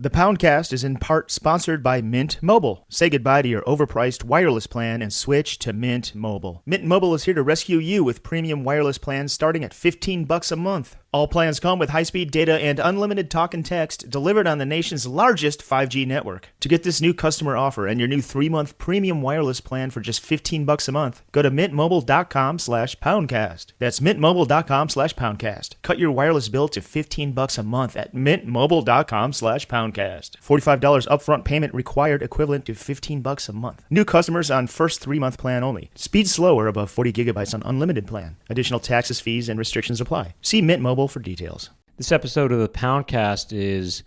The Poundcast is in part sponsored by Mint Mobile. Say goodbye to your overpriced wireless plan and switch to Mint Mobile. Mint Mobile is here to rescue you with premium wireless plans starting at $15 a month. All plans come with high-speed data and unlimited talk and text delivered on the nation's largest 5G network. To get this new customer offer and your new 3-month premium wireless plan for just $15 a month, go to mintmobile.com/poundcast. That's mintmobile.com/poundcast. Cut your wireless bill to $15 a month at mintmobile.com/poundcast. $45 upfront payment required, equivalent to $15 a month. New customers on first 3-month plan only. Speed slower above 40 gigabytes on unlimited plan. Additional taxes, fees, and restrictions apply. See Mint Mobile for details. This episode of the Poundcast is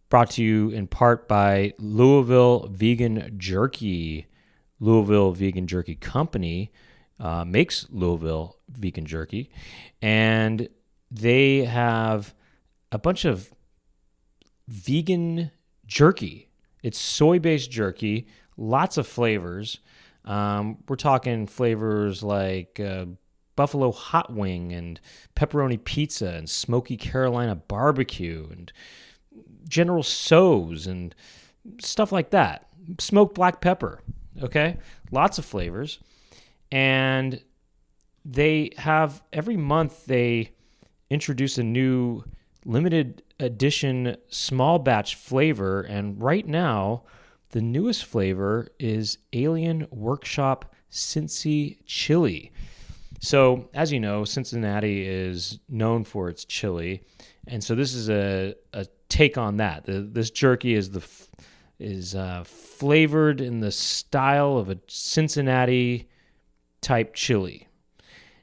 brought to you in part by Louisville Vegan Jerky. Louisville Vegan Jerky Company makes Louisville Vegan Jerky, and they have a bunch of vegan jerky. It's soy-based jerky, lots of flavors. We're talking flavors like buffalo hot wing and pepperoni pizza and smoky Carolina barbecue and General Tso's and stuff like that. Smoked black pepper, okay? Lots of flavors. And they have, every month they introduce a new limited edition small batch flavor. And right now, the newest flavor is Alien Workshop Cincy Chili. So, as you know, Cincinnati is known for its chili, and so this is a take on that. This jerky is flavored in the style of a Cincinnati type chili,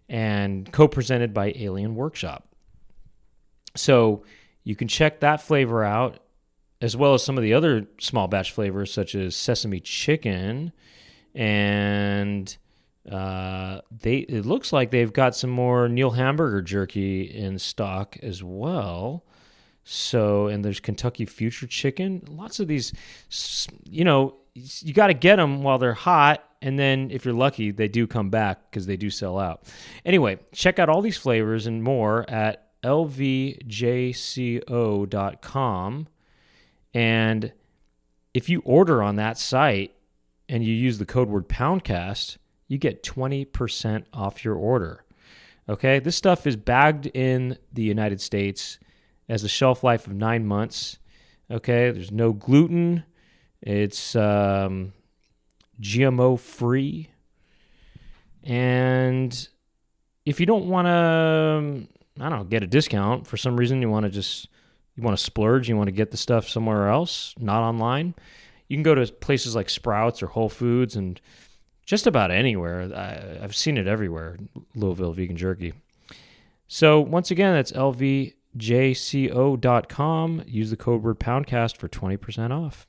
and co-presented by Alien Workshop. So you can check that flavor out, as well as some of the other small batch flavors, such as sesame chicken, and it looks like they've got some more Neil Hamburger jerky in stock as well. So, and there's Kentucky Future Chicken. Lots of these, you got to get them while they're hot, and then if you're lucky, they do come back because they do sell out. Anyway, check out all these flavors and more at lvjco.com. And if you order on that site and you use the code word Poundcast, you get 20% off your order. Okay? This stuff is bagged in the United States, has a shelf life of 9 months. Okay? There's no gluten. It's GMO free. And if you don't want to, get a discount for some reason, you want to splurge, you want to get the stuff somewhere else, not online, you can go to places like Sprouts or Whole Foods and just about anywhere. I've seen it everywhere, Louisville Vegan Jerky. So once again, that's lvjco.com. Use the code word Poundcast for 20% off.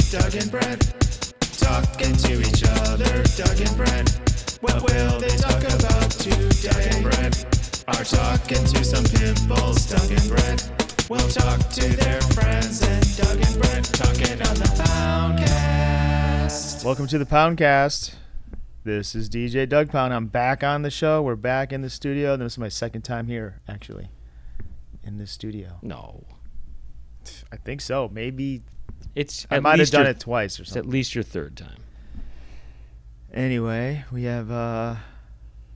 Doug and Brent talking to each other. Doug and Brent, what will they talk about today? Doug and Brent are talking to some pimples. Doug and Brent will talk to their friends. And Doug and Brent talking on the Poundcast. Welcome to the Poundcast. This is DJ Doug Pound. I'm back on the show. We're back in the studio. This is my second time here, actually, in the studio. No. I think so. Maybe I might have done it twice or It's something. at least your third time. Anyway, we have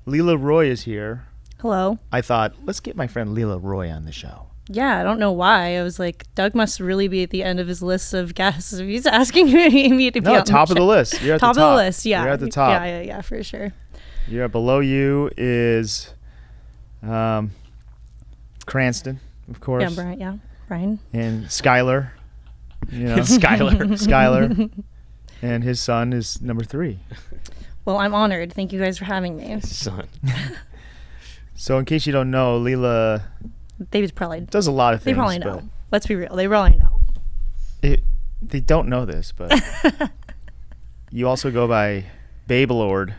Lela Roy is here. Hello. I thought, let's get my friend Lela Roy on the show. Yeah, I don't know why. I was like, Doug must really be at the end of his list of guests if he's asking me to be on top the of the list. You're at top the top of the list, yeah. You're at the top. Yeah, for sure. You're below you is Cranston, of course. Yeah, Brian. And Skylar. Skylar. And his son is number 3. Well, I'm honored. Thank you guys for having me. Son. So in case you don't know, Leela They probably does a lot of things. They probably know. Let's be real. They probably know. They don't know this, but you also go by Babelord,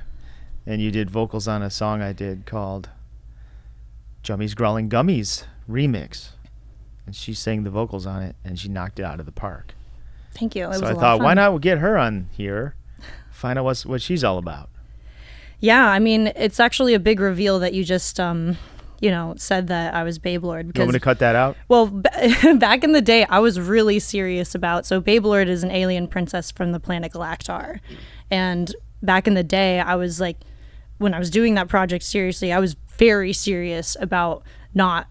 and you did vocals on a song I did called Jummy's Growling Gummies Remix. And she sang the vocals on it, and she knocked it out of the park. Thank you. It was So a I lot thought, of fun. why not get her on here, find out what she's all about. Yeah, I mean, it's actually a big reveal that you just, said that I was Babe Lord. You want Because, me to cut that out? well, back in the day, I was really serious about. So Babe Lord is an alien princess from the planet Galactar, and back in the day, I was like, when I was doing that project seriously, I was very serious about not,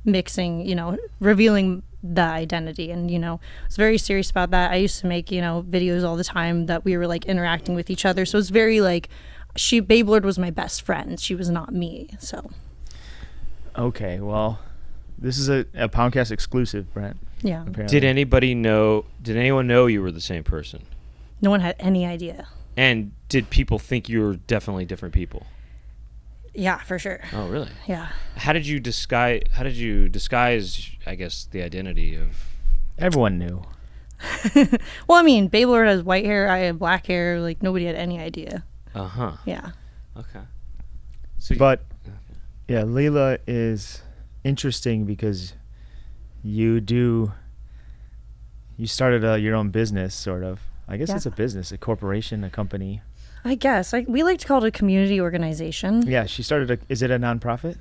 mixing, revealing the identity, and I was very serious about that. I used to make videos all the time that we were like interacting with each other, so it's very like Babe Lord was my best friend, she was not me. So Okay, well, this is a Poundcast exclusive, Brent. yeah, Apparently. Did anyone know you were the same person? no one had any idea. And did people think you were definitely different people? Yeah, for sure. Oh, really? Yeah. How did you disguise, I guess, the identity of... Everyone knew. Well, I mean, Babe Lord has white hair, I have black hair, like nobody had any idea. Uh-huh. Yeah. Okay. So But yeah, Leela is interesting because you started your own business, sort of. I guess Yeah. it's a business, a corporation, a company. I guess we like to call it a community organization. Yeah, she started is it a nonprofit?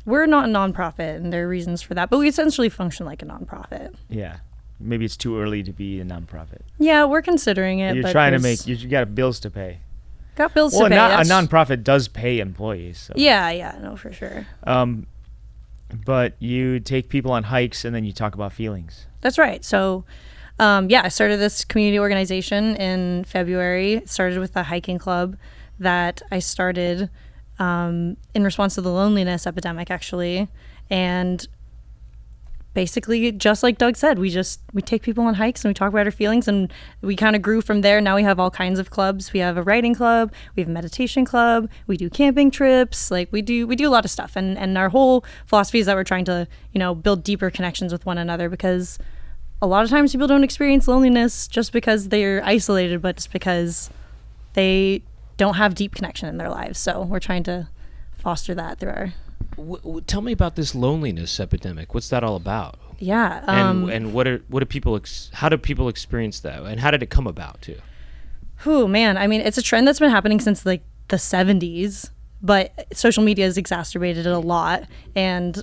We're not a nonprofit, and there are reasons for that, but we essentially function like a nonprofit. Yeah. Maybe it's too early to be a nonprofit. Yeah, we're considering it. You're but trying to there's- you got bills to pay. got bills Well, to pay. a That's- nonprofit does pay employees. So. Yeah, no, for sure. But you take people on hikes and then you talk about feelings. That's right. So, I started this community organization in February. It started with a hiking club that I started in response to the loneliness epidemic, actually. And basically, just like Doug said, we take people on hikes and we talk about our feelings, and we kind of grew from there. Now we have all kinds of clubs. We have a writing club, we have a meditation club, we do camping trips, like we do a lot of stuff. And our whole philosophy is that we're trying to, build deeper connections with one another, because a lot of times people don't experience loneliness just because they're isolated, but just because they don't have deep connection in their lives. So we're trying to foster that through our... Tell me about this loneliness epidemic. What's that all about? Yeah. And what do people how do people experience that, and how did it come about too? Oh man, I mean, it's a trend that's been happening since like the 70s, but social media has exacerbated it a lot. And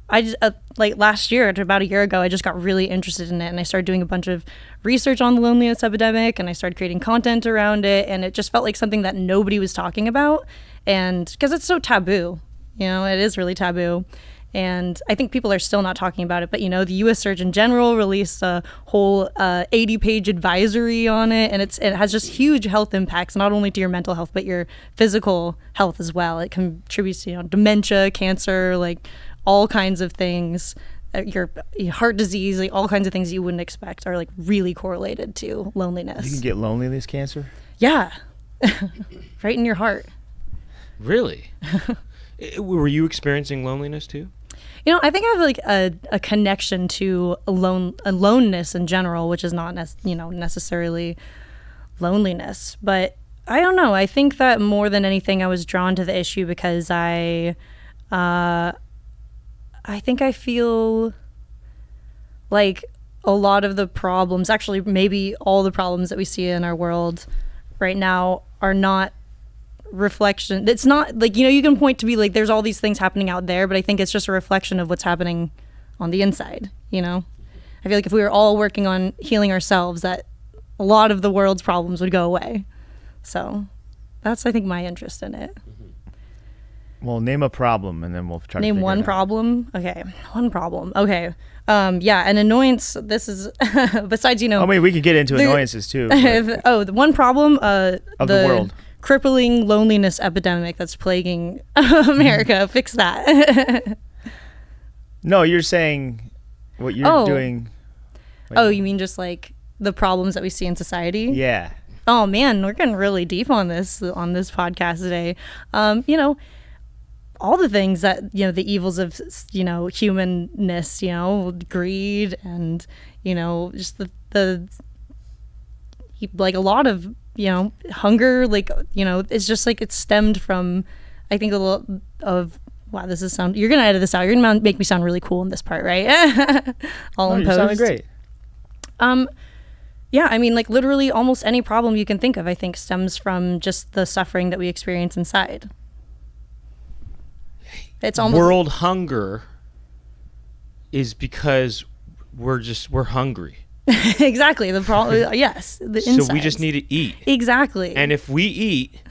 I just like last year, about a year ago, I just got really interested in it, and I started doing a bunch of research on the loneliness epidemic, and I started creating content around it, and it just felt like something that nobody was talking about, and because it's so taboo, it is really taboo. And I think people are still not talking about it, but the U.S. Surgeon General released a whole 80-page advisory on it, and it has just huge health impacts, not only to your mental health but your physical health as well. It contributes to dementia, cancer, like all kinds of things, your heart disease, like all kinds of things you wouldn't expect are like really correlated to loneliness. You can get loneliness cancer? Yeah, right in your heart. Really? Were you experiencing loneliness too? I think I have like a connection to aloneness in general, which is not necessarily loneliness, but I don't know. I think that more than anything, I was drawn to the issue because I think I feel like a lot of the problems, actually maybe all the problems that we see in our world right now are not reflection. It's not like, you can point to be like, there's all these things happening out there, but I think it's just a reflection of what's happening on the inside. I feel like if we were all working on healing ourselves, that a lot of the world's problems would go away. So that's, I think, my interest in it. Well, name a problem, and then we'll try to Name figure one it out. problem. Okay, one problem. Okay. An annoyance. This is besides, I mean, we could get into annoyances too. but the one problem of the world. Crippling loneliness epidemic that's plaguing America. Fix that. No, you're saying what you're doing. Oh, you mean just like the problems that we see in society? Yeah. Oh man, we're getting really deep on this podcast today. All the things that the evils of humanness, greed, and just the like a lot of hunger, like it's just like it's stemmed from, I think, a lot of, wow, this is sound, you're gonna edit this out, you're gonna make me sound really cool in this part, right? All You're imposed. sounding great. Yeah, I mean, like literally almost any problem you can think of, I think, stems from just the suffering that we experience inside. It's almost World hunger is because we're hungry. exactly the problem. Yes, the insides. So we just need to eat. Exactly. And if we eat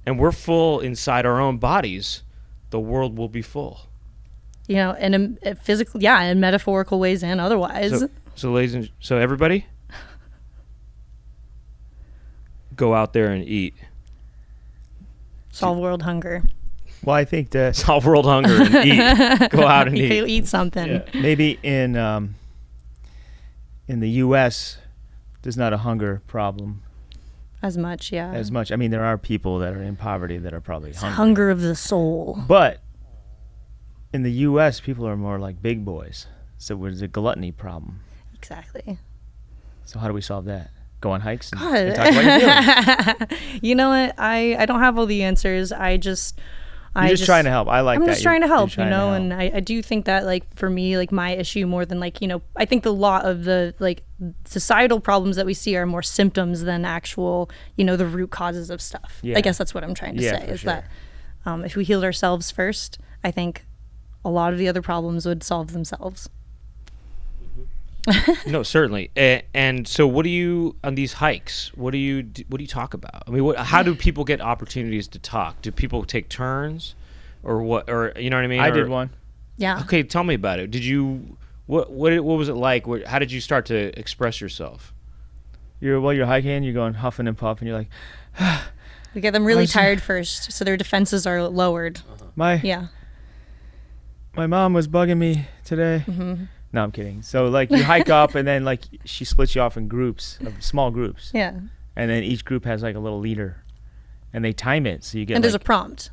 and we're full inside our own bodies, the world will be full. You know, and in physical, yeah, in metaphorical ways and otherwise. So everybody, go out there and eat. Solve world hunger. Well, I think that Solve world hunger and eat. Go out and You eat. eat something. Yeah. maybe in the U.S. there's not a hunger problem As much, yeah. as much. I mean, there are people that are in poverty that are probably It's hungry. hunger of the soul. But in the U.S., people are more like big boys. So there's a gluttony problem. Exactly. So how do we solve that? Go on hikes and, God. and talk about your feelings. You know what? I don't have all the answers. You're just trying to help. I like I'm that. just trying to You're help, trying to help. and I do think that, like, for me, like, my issue more than, like, I think the lot of the, like, societal problems that we see are more symptoms than actual, the root causes of stuff. Yeah. I guess that's what I'm trying to Yeah, say, for is sure. that if we healed ourselves first, I think a lot of the other problems would solve themselves. No, certainly. And so, what do you on these hikes? What do you talk about? I mean, how do people get opportunities to talk? Do people take turns, or what? Or you know what I mean? I Or- did one. Yeah. Okay, tell me about it. Did you? What was it like? How did you start to express yourself? You're hiking, you're going huffing and puffing. You're like, We get them really was- tired first, so their defenses are lowered. my Yeah. my mom was bugging me today. Mm-hmm. No, I'm kidding. So like you hike up and then like she splits you off in groups, small groups, Yeah. and then each group has like a little leader, and they time it so you get. And there's a like, prompt.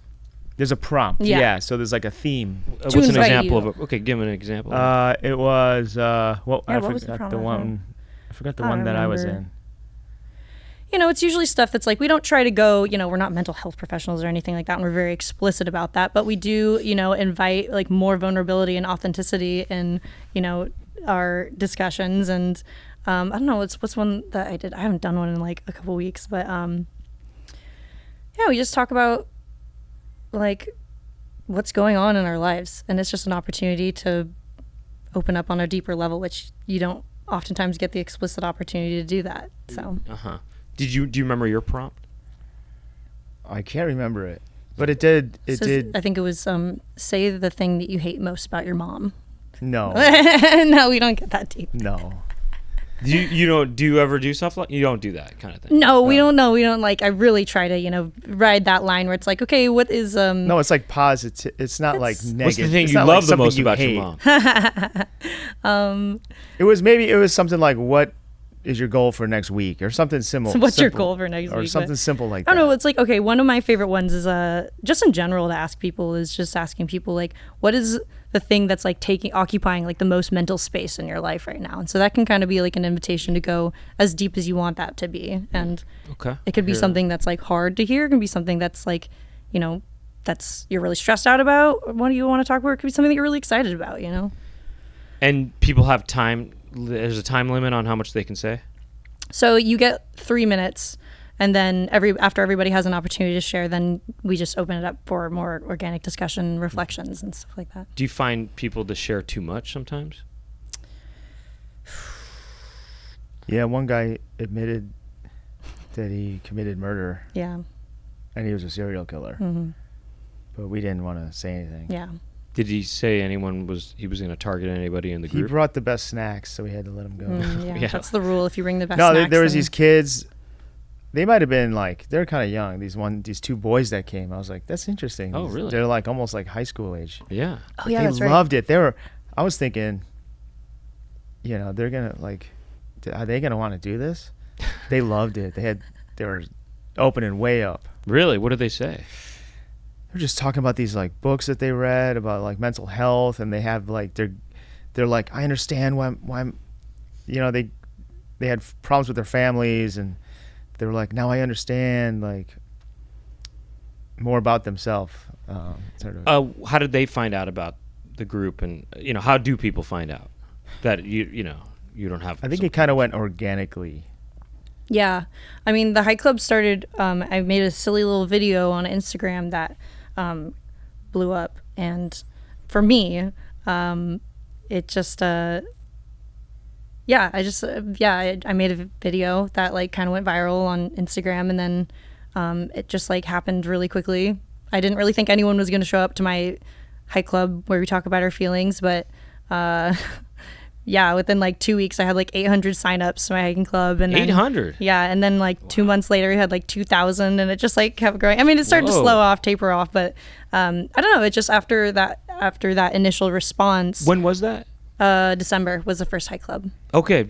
there's a prompt. Yeah. Yeah. So there's like a theme. What's an invite example you. of it? Okay, give me an example. It was I what was the forgot prompt? the one. I forgot the I don't one that I was remember. in. It's usually stuff that's like, we don't try to go, we're not mental health professionals or anything like that, and we're very explicit about that, but we do, invite like more vulnerability and authenticity in, our discussions. And I don't know, what's one that I did. I haven't done one in like a couple weeks, but yeah, we just talk about like what's going on in our lives, and it's just an opportunity to open up on a deeper level, which you don't oftentimes get the explicit opportunity to do that. So Uh-huh. Do you remember your prompt? I can't remember it, but it did. It says- did. I think it was say the thing that you hate most about your mom. No, No, we don't get that deep. no. Do you ever do stuff like you don't do that kind of thing? No, we don't know. We don't like. I really try to ride that line where it's like, okay, what is No, it's like positive. It's not like negative. What's the thing It's you not like love the something most you about hate. your mom? It was something like, what is your goal for next week, or something similar. What's your goal for next or week? something simple like I that. don't know. It's like, okay, one of my favorite ones is just in general to ask people is just asking people like, what is the thing that's like occupying like the most mental space in your life right now? And so that can kind of be like an invitation to go as deep as you want that to be. And Okay. it could be something that's like hard to hear. It can be something that's like, that's you're really stressed out about. What do you want to talk about? It could be something that you're really excited about, And people have time. There's a time limit on how much they can say. So you get 3 minutes, and then after everybody has an opportunity to share, then we just open it up for more organic discussion, reflections, and stuff like that. Do you find people to share too much sometimes? Yeah, one guy admitted that he committed murder Yeah, and he was a serial killer, but we didn't want to say anything. yeah. Did he say he was going to target anybody in the He group? brought the best snacks, so we had to let him go. Yeah, Yeah. that's the rule. If you bring the best No, snacks, there was then- these kids. They might have been like, they're kind of young. These two boys that came. I was like, that's interesting. Oh, really? They're like almost like high school age. Yeah. Oh yeah, They that's right. loved it. I was thinking, they're gonna like, are they gonna want to do this? They loved it. They were opening way up. Really? What did they say? They're just talking about these like books that they read about like mental health, and they have like they're like, I understand why I'm, they had problems with their families, and they were like, now I understand like more about themselves. Sort of. How did they find out about the group, and how do people find out that you don't have? I think it kind of went organically. Yeah. I mean, the hike club started, I made a silly little video on Instagram that blew up. And for me, it just, I made a video that like kind of went viral on Instagram, and then it just like happened really quickly. I didn't really think anyone was going to show up to my hike club where we talk about our feelings, but within like 2 weeks I had like 800 signups to my hiking club, and then, 800. Yeah, and then like 2 months later we had like 2,000, and it just like kept growing. I mean, it started to slow off, taper off, but I don't know. It just after that initial response. When was that? December was the first hike club. Okay,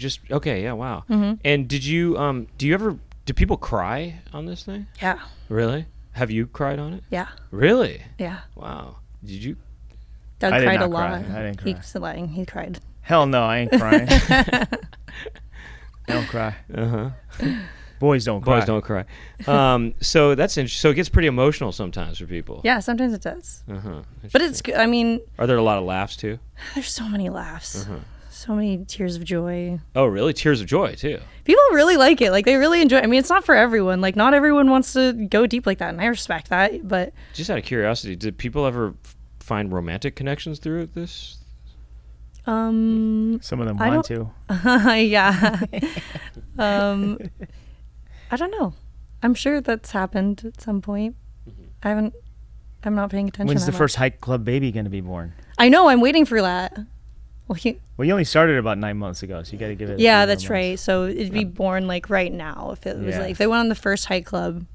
yeah, wow. Mm-hmm. And did you do people cry on this thing? Yeah. Really? Have you cried on it? Yeah. Really? Yeah. Wow. Did you? Doug I did cried not a lot. cry. I didn't cry. He's lying. He cried. Hell no, I ain't crying. I don't cry. Boys don't cry. Boys don't cry. So that's interesting. So it gets pretty emotional sometimes for people. Yeah, sometimes it does. Uh-huh. But it's good. I mean, Are there a lot of laughs too? there's so many laughs. So many tears of joy. Oh, really? Tears of joy too. People really like it. Like, they really enjoy it. I mean, it's not for everyone. Like, not everyone wants to go deep like that, and I respect that. But Just out of curiosity, did people ever find romantic connections through this? Some of them want to. yeah. I don't know. I'm sure that's happened at some point. I'm not paying attention. When's the that first hike club baby going to be born? much. I know. I'm waiting for that. Well, Well, you only started about 9 months ago, so you got to give it. yeah, a few that's more months. right. So it'd be born like right now. If it was Yeah. like, if they went on the first hike club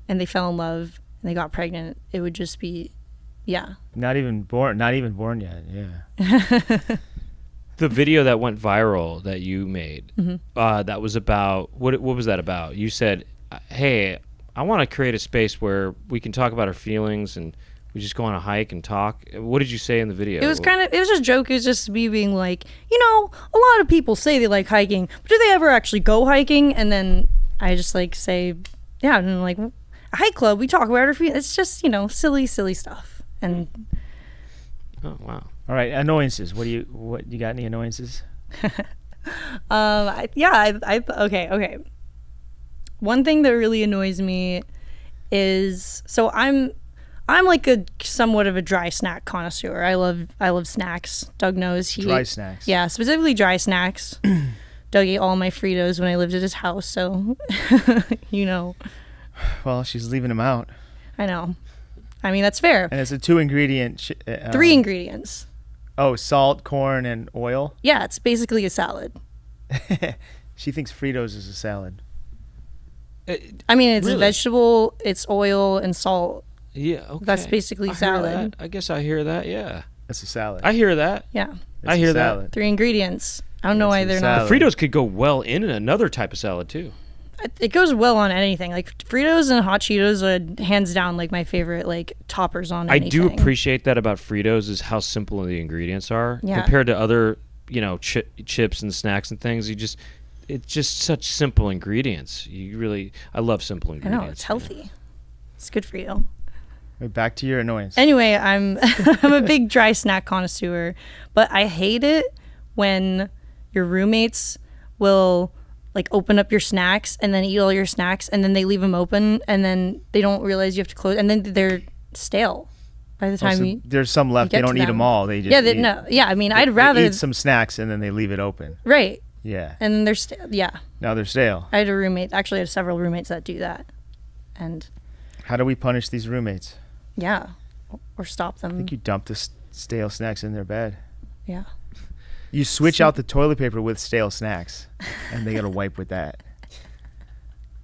and they fell in love and they got pregnant, it would just be, yeah. Not even born yet. Yeah. The video that went viral that you made, that was about what was that about? You said, "Hey, I want to create a space where we can talk about our feelings and we just go on a hike and talk." What did you say in the video? It was just a joke. It was just me being like, a lot of people say they like hiking, but do they ever actually go hiking? And then I just like say, yeah, and then like a hike club, we talk about our feelings. It's just, silly stuff. And Oh wow. All right, annoyances. What you got? Any annoyances? Okay. One thing that really annoys me is, so I'm like a somewhat of a dry snack connoisseur. I love snacks. Doug knows Dry snacks. Yeah, specifically dry snacks. Doug ate all my Fritos when I lived at his house, so Well, she's leaving them out. I know. I mean, that's fair. And it's a 2-ingredient. 3 ingredients. Oh, salt, corn, and oil. Yeah, it's basically a salad. She thinks Fritos is a salad. I mean, it's Really? a vegetable, it's oil and salt. Yeah. Okay. That's basically I hear salad. that. I guess I hear that. Yeah. That's a salad. I hear that. Yeah. It's I a hear that. salad. 3 ingredients. I don't know It's why a they're salad. not. Fritos could go well in another type of salad too. It goes well on anything. Like Fritos and hot Cheetos are hands down like my favorite like toppers on anything. I do appreciate that about Fritos is how simple the ingredients are Yeah. compared to other, chips and snacks and things. It's just such simple ingredients. I love simple I ingredients. know, it's healthy. It's good for you. Wait, back to your annoyance. Anyway, I'm I'm a big dry snack connoisseur, but I hate it when your roommates will like open up your snacks and then eat all your snacks and then they leave them open and then they don't realize you have to close and then they're stale by the time So you there's some left. get They to don't eat them all. They just I mean, I'd they rather eat some snacks and then they leave it open. right Yeah. and then they're stale. Yeah, Now they're stale. I had a roommate. Actually, I had several roommates that do that, and How do we punish these roommates? yeah, or stop I them. think you dump the stale snacks in their bed. Yeah. You switch out the toilet paper with stale snacks, and they gotta wipe with that.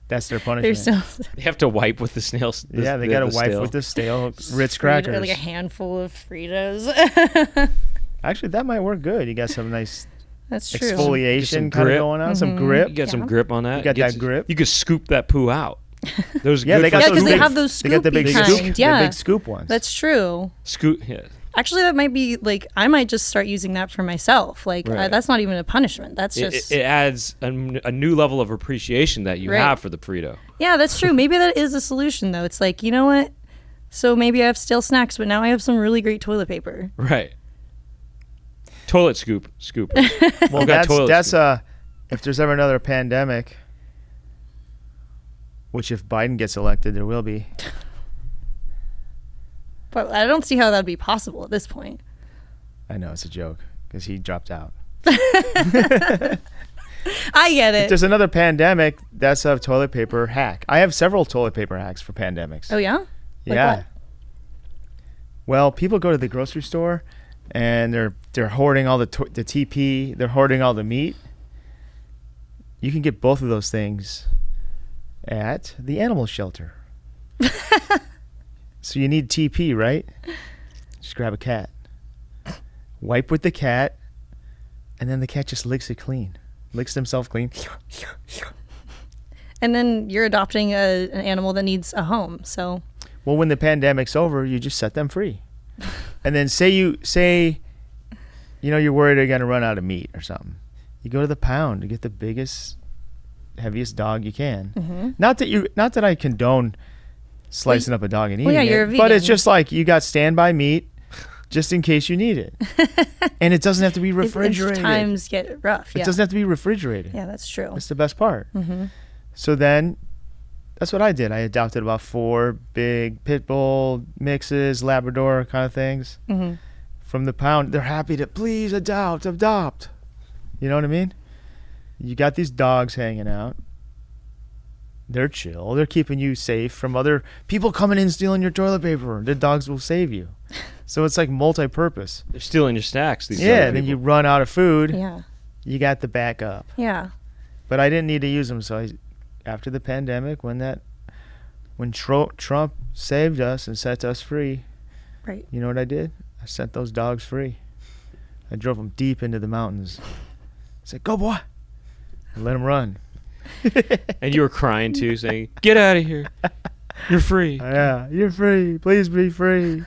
That's their punishment. There's still They have to wipe with the snails. Yeah, they gotta wipe with the stale Ritz crackers. like a handful of Fritos. Actually, that might work good. You got some nice That's true. Get exfoliation some kind of grip. going on, some grip. You got some Yeah. grip on that. You got that grip. You could scoop that poo out. Those Yeah, good they for got Yeah, those 'cause they big- have those They got the big scoopy scoop, kind, the yeah. big scoop ones. That's true. scoop. Yeah. Actually, that might be like I might just start using that for myself. Like Right. that's not even a punishment. That's just It adds a new level of appreciation that you Right. have for the Frito. yeah, that's true. Maybe that is a solution though. It's like, you know what? So maybe I have stale snacks, but now I have some really great toilet paper. Right. Toilet scoop. Well, got toilet that's scoop. if there's ever another pandemic, Which, if Biden gets elected, there will be. But I don't see how that would be possible at this point. I know, it's a joke, because he dropped out. I get If it. there's another pandemic, that's a toilet paper hack. I have several toilet paper hacks for pandemics. Oh, yeah? Like yeah. what? Well, people go to the grocery store, and they're hoarding all the TP. They're hoarding all the meat. You can get both of those things at the animal shelter. So you need TP, right? Just grab a cat. Wipe with the cat, and then the cat just licks it clean. Licks themselves clean. And then you're adopting an animal that needs a home, so... Well, when the pandemic's over, you just set them free. And then say you're worried they're going to run out of meat or something. You go to the pound to get the biggest, heaviest dog you can. Mm-hmm. Not that I condone slicing up a dog and eating you're a it, but it's vegan. just like you got standby meat just in case you need it. And it doesn't have to be refrigerated. Times get rough, yeah. It doesn't have to be refrigerated. Yeah, that's true. That's the best part. Mm-hmm. So then that's what I did. I adopted about 4 big pit bull mixes, Labrador kind of things Mm-hmm. from the pound. They're happy to please adopt. You know what I mean? You got these dogs hanging out. They're chill. They're keeping you safe from other people coming in stealing your toilet paper. The dogs will save you. So it's like multi-purpose. They're stealing your snacks. These Yeah, other then you people. run out of food. Yeah. You got the backup. Yeah. But I didn't need to use them. So after the pandemic, when Trump saved us and set us free, Right. you know what I did? I set those dogs free. I drove them deep into the mountains. I said, "Go, boy!" And let them run. And you were crying too, saying, "Get out of here! You're free." Yeah, you're free. Please be free.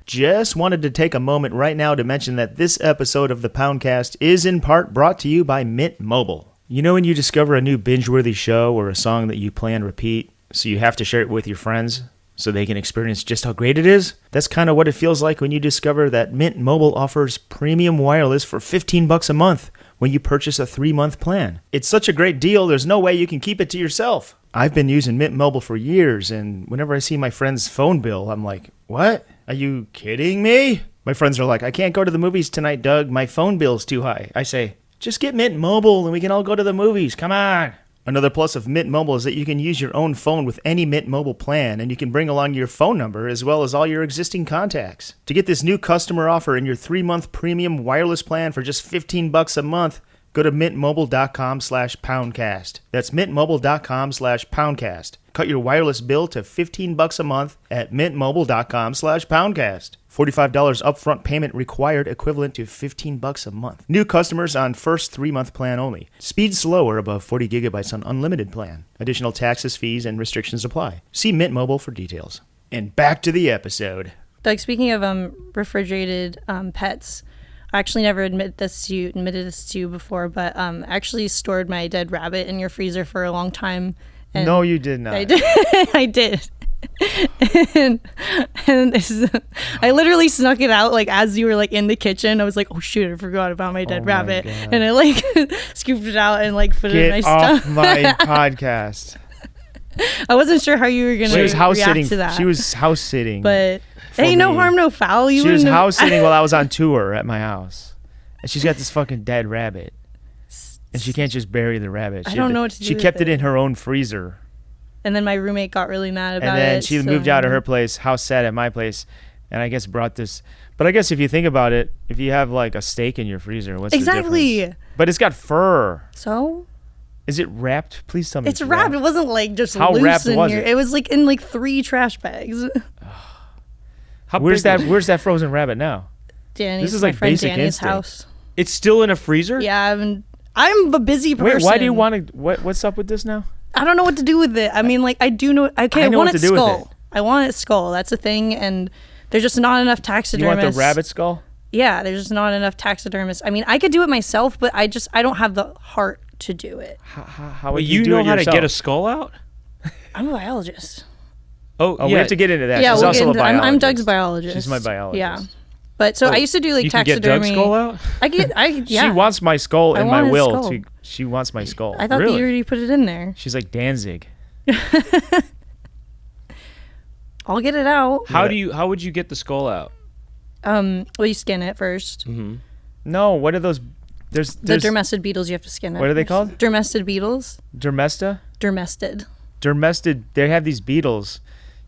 Just wanted to take a moment right now to mention that this episode of the Poundcast is in part brought to you by Mint Mobile. You know when you discover a new binge-worthy show or a song that you play on repeat, so you have to share it with your friends so they can experience just how great it is? That's kind of what it feels like when you discover that Mint Mobile offers premium wireless for $15 a month when you purchase a 3-month plan. It's such a great deal, there's no way you can keep it to yourself. I've been using Mint Mobile for years, and whenever I see my friend's phone bill, I'm like, what? Are you kidding me? My friends are like, I can't go to the movies tonight, Doug. My phone bill's too high. I say, just get Mint Mobile and we can all go to the movies. Come on. Another plus of Mint Mobile is that you can use your own phone with any Mint Mobile plan, and you can bring along your phone number as well as all your existing contacts. To get this new customer offer in your 3-month premium wireless plan for just $15 a month, go to mintmobile.com/poundcast. That's mintmobile.com/poundcast. Cut your wireless bill to $15 a month at mintmobile.com/poundcast. $45 upfront payment required, equivalent to $15 a month. New customers on first 3-month plan only. Speed slower above 40 gigabytes on unlimited plan. Additional taxes, fees, and restrictions apply. See Mint Mobile for details. And back to the episode. Doug, speaking of refrigerated pets, I actually never admitted this to you before, but I actually stored my dead rabbit in your freezer for a long time. And No, you did not. I did. I did. and I literally snuck it out like as you were like in the kitchen. I was like, oh shoot, I forgot about my dead Oh my rabbit, God. and I like scooped it out and like put it in my Get off stuff. my podcast. I wasn't sure how you were gonna She was house react sitting. to that. She was house sitting. but for hey, no me. harm, no foul. You She was wouldn't have- house sitting while I was on tour at my house, and she's got this fucking dead rabbit, and she can't just bury the rabbit. I don't know what to do She with kept it it. in her own freezer, And then my roommate got really mad about and then it. she so- moved out of her place, house sat at my place, and I guess brought this. But I guess if you think about it, if you have like a steak in your freezer, what's the Exactly. difference? But it's got fur. So Is it wrapped? Please tell me it's wrapped. It wasn't like just How loose wrapped in was here. it? It was like in like 3 trash bags. How Where's big that? Where's that frozen rabbit now? Danny's, This is my like friend basic Danny's instinct. house. It's still in a freezer? Yeah, I'm a busy person. Wait, why do you want to? What's up with this now? I don't know what to do with it. I mean, like I do know. Okay, I I, know want what it to do with skull. it. I want it skull. That's a thing, and there's just not enough You taxidermists. want the rabbit skull? Yeah, there's just not enough taxidermists. I mean, I could do it myself, but I don't have the heart to do it. How would Wait, you you do know it how to yourself? get a skull out? I'm a biologist. Oh, Oh, yeah. we have to get into that. Yeah, She's we'll also get a into that. biologist. I'm Doug's biologist. She's my biologist. Yeah, but so I used to do like you can get taxidermy. Doug's skull out? Yeah. She wants my skull I in my want his will. skull. She wants my skull. I thought that Really? you already put it in there. She's like Danzig. I'll get it out. How would you get the skull out? Well, you skin it first. Mm-hmm. No, what are those? There's The dermestid beetles, you have to skin it. What are they first. called? Dermestid beetles. Dermesta? Dermestid. Dermestid. They have these beetles.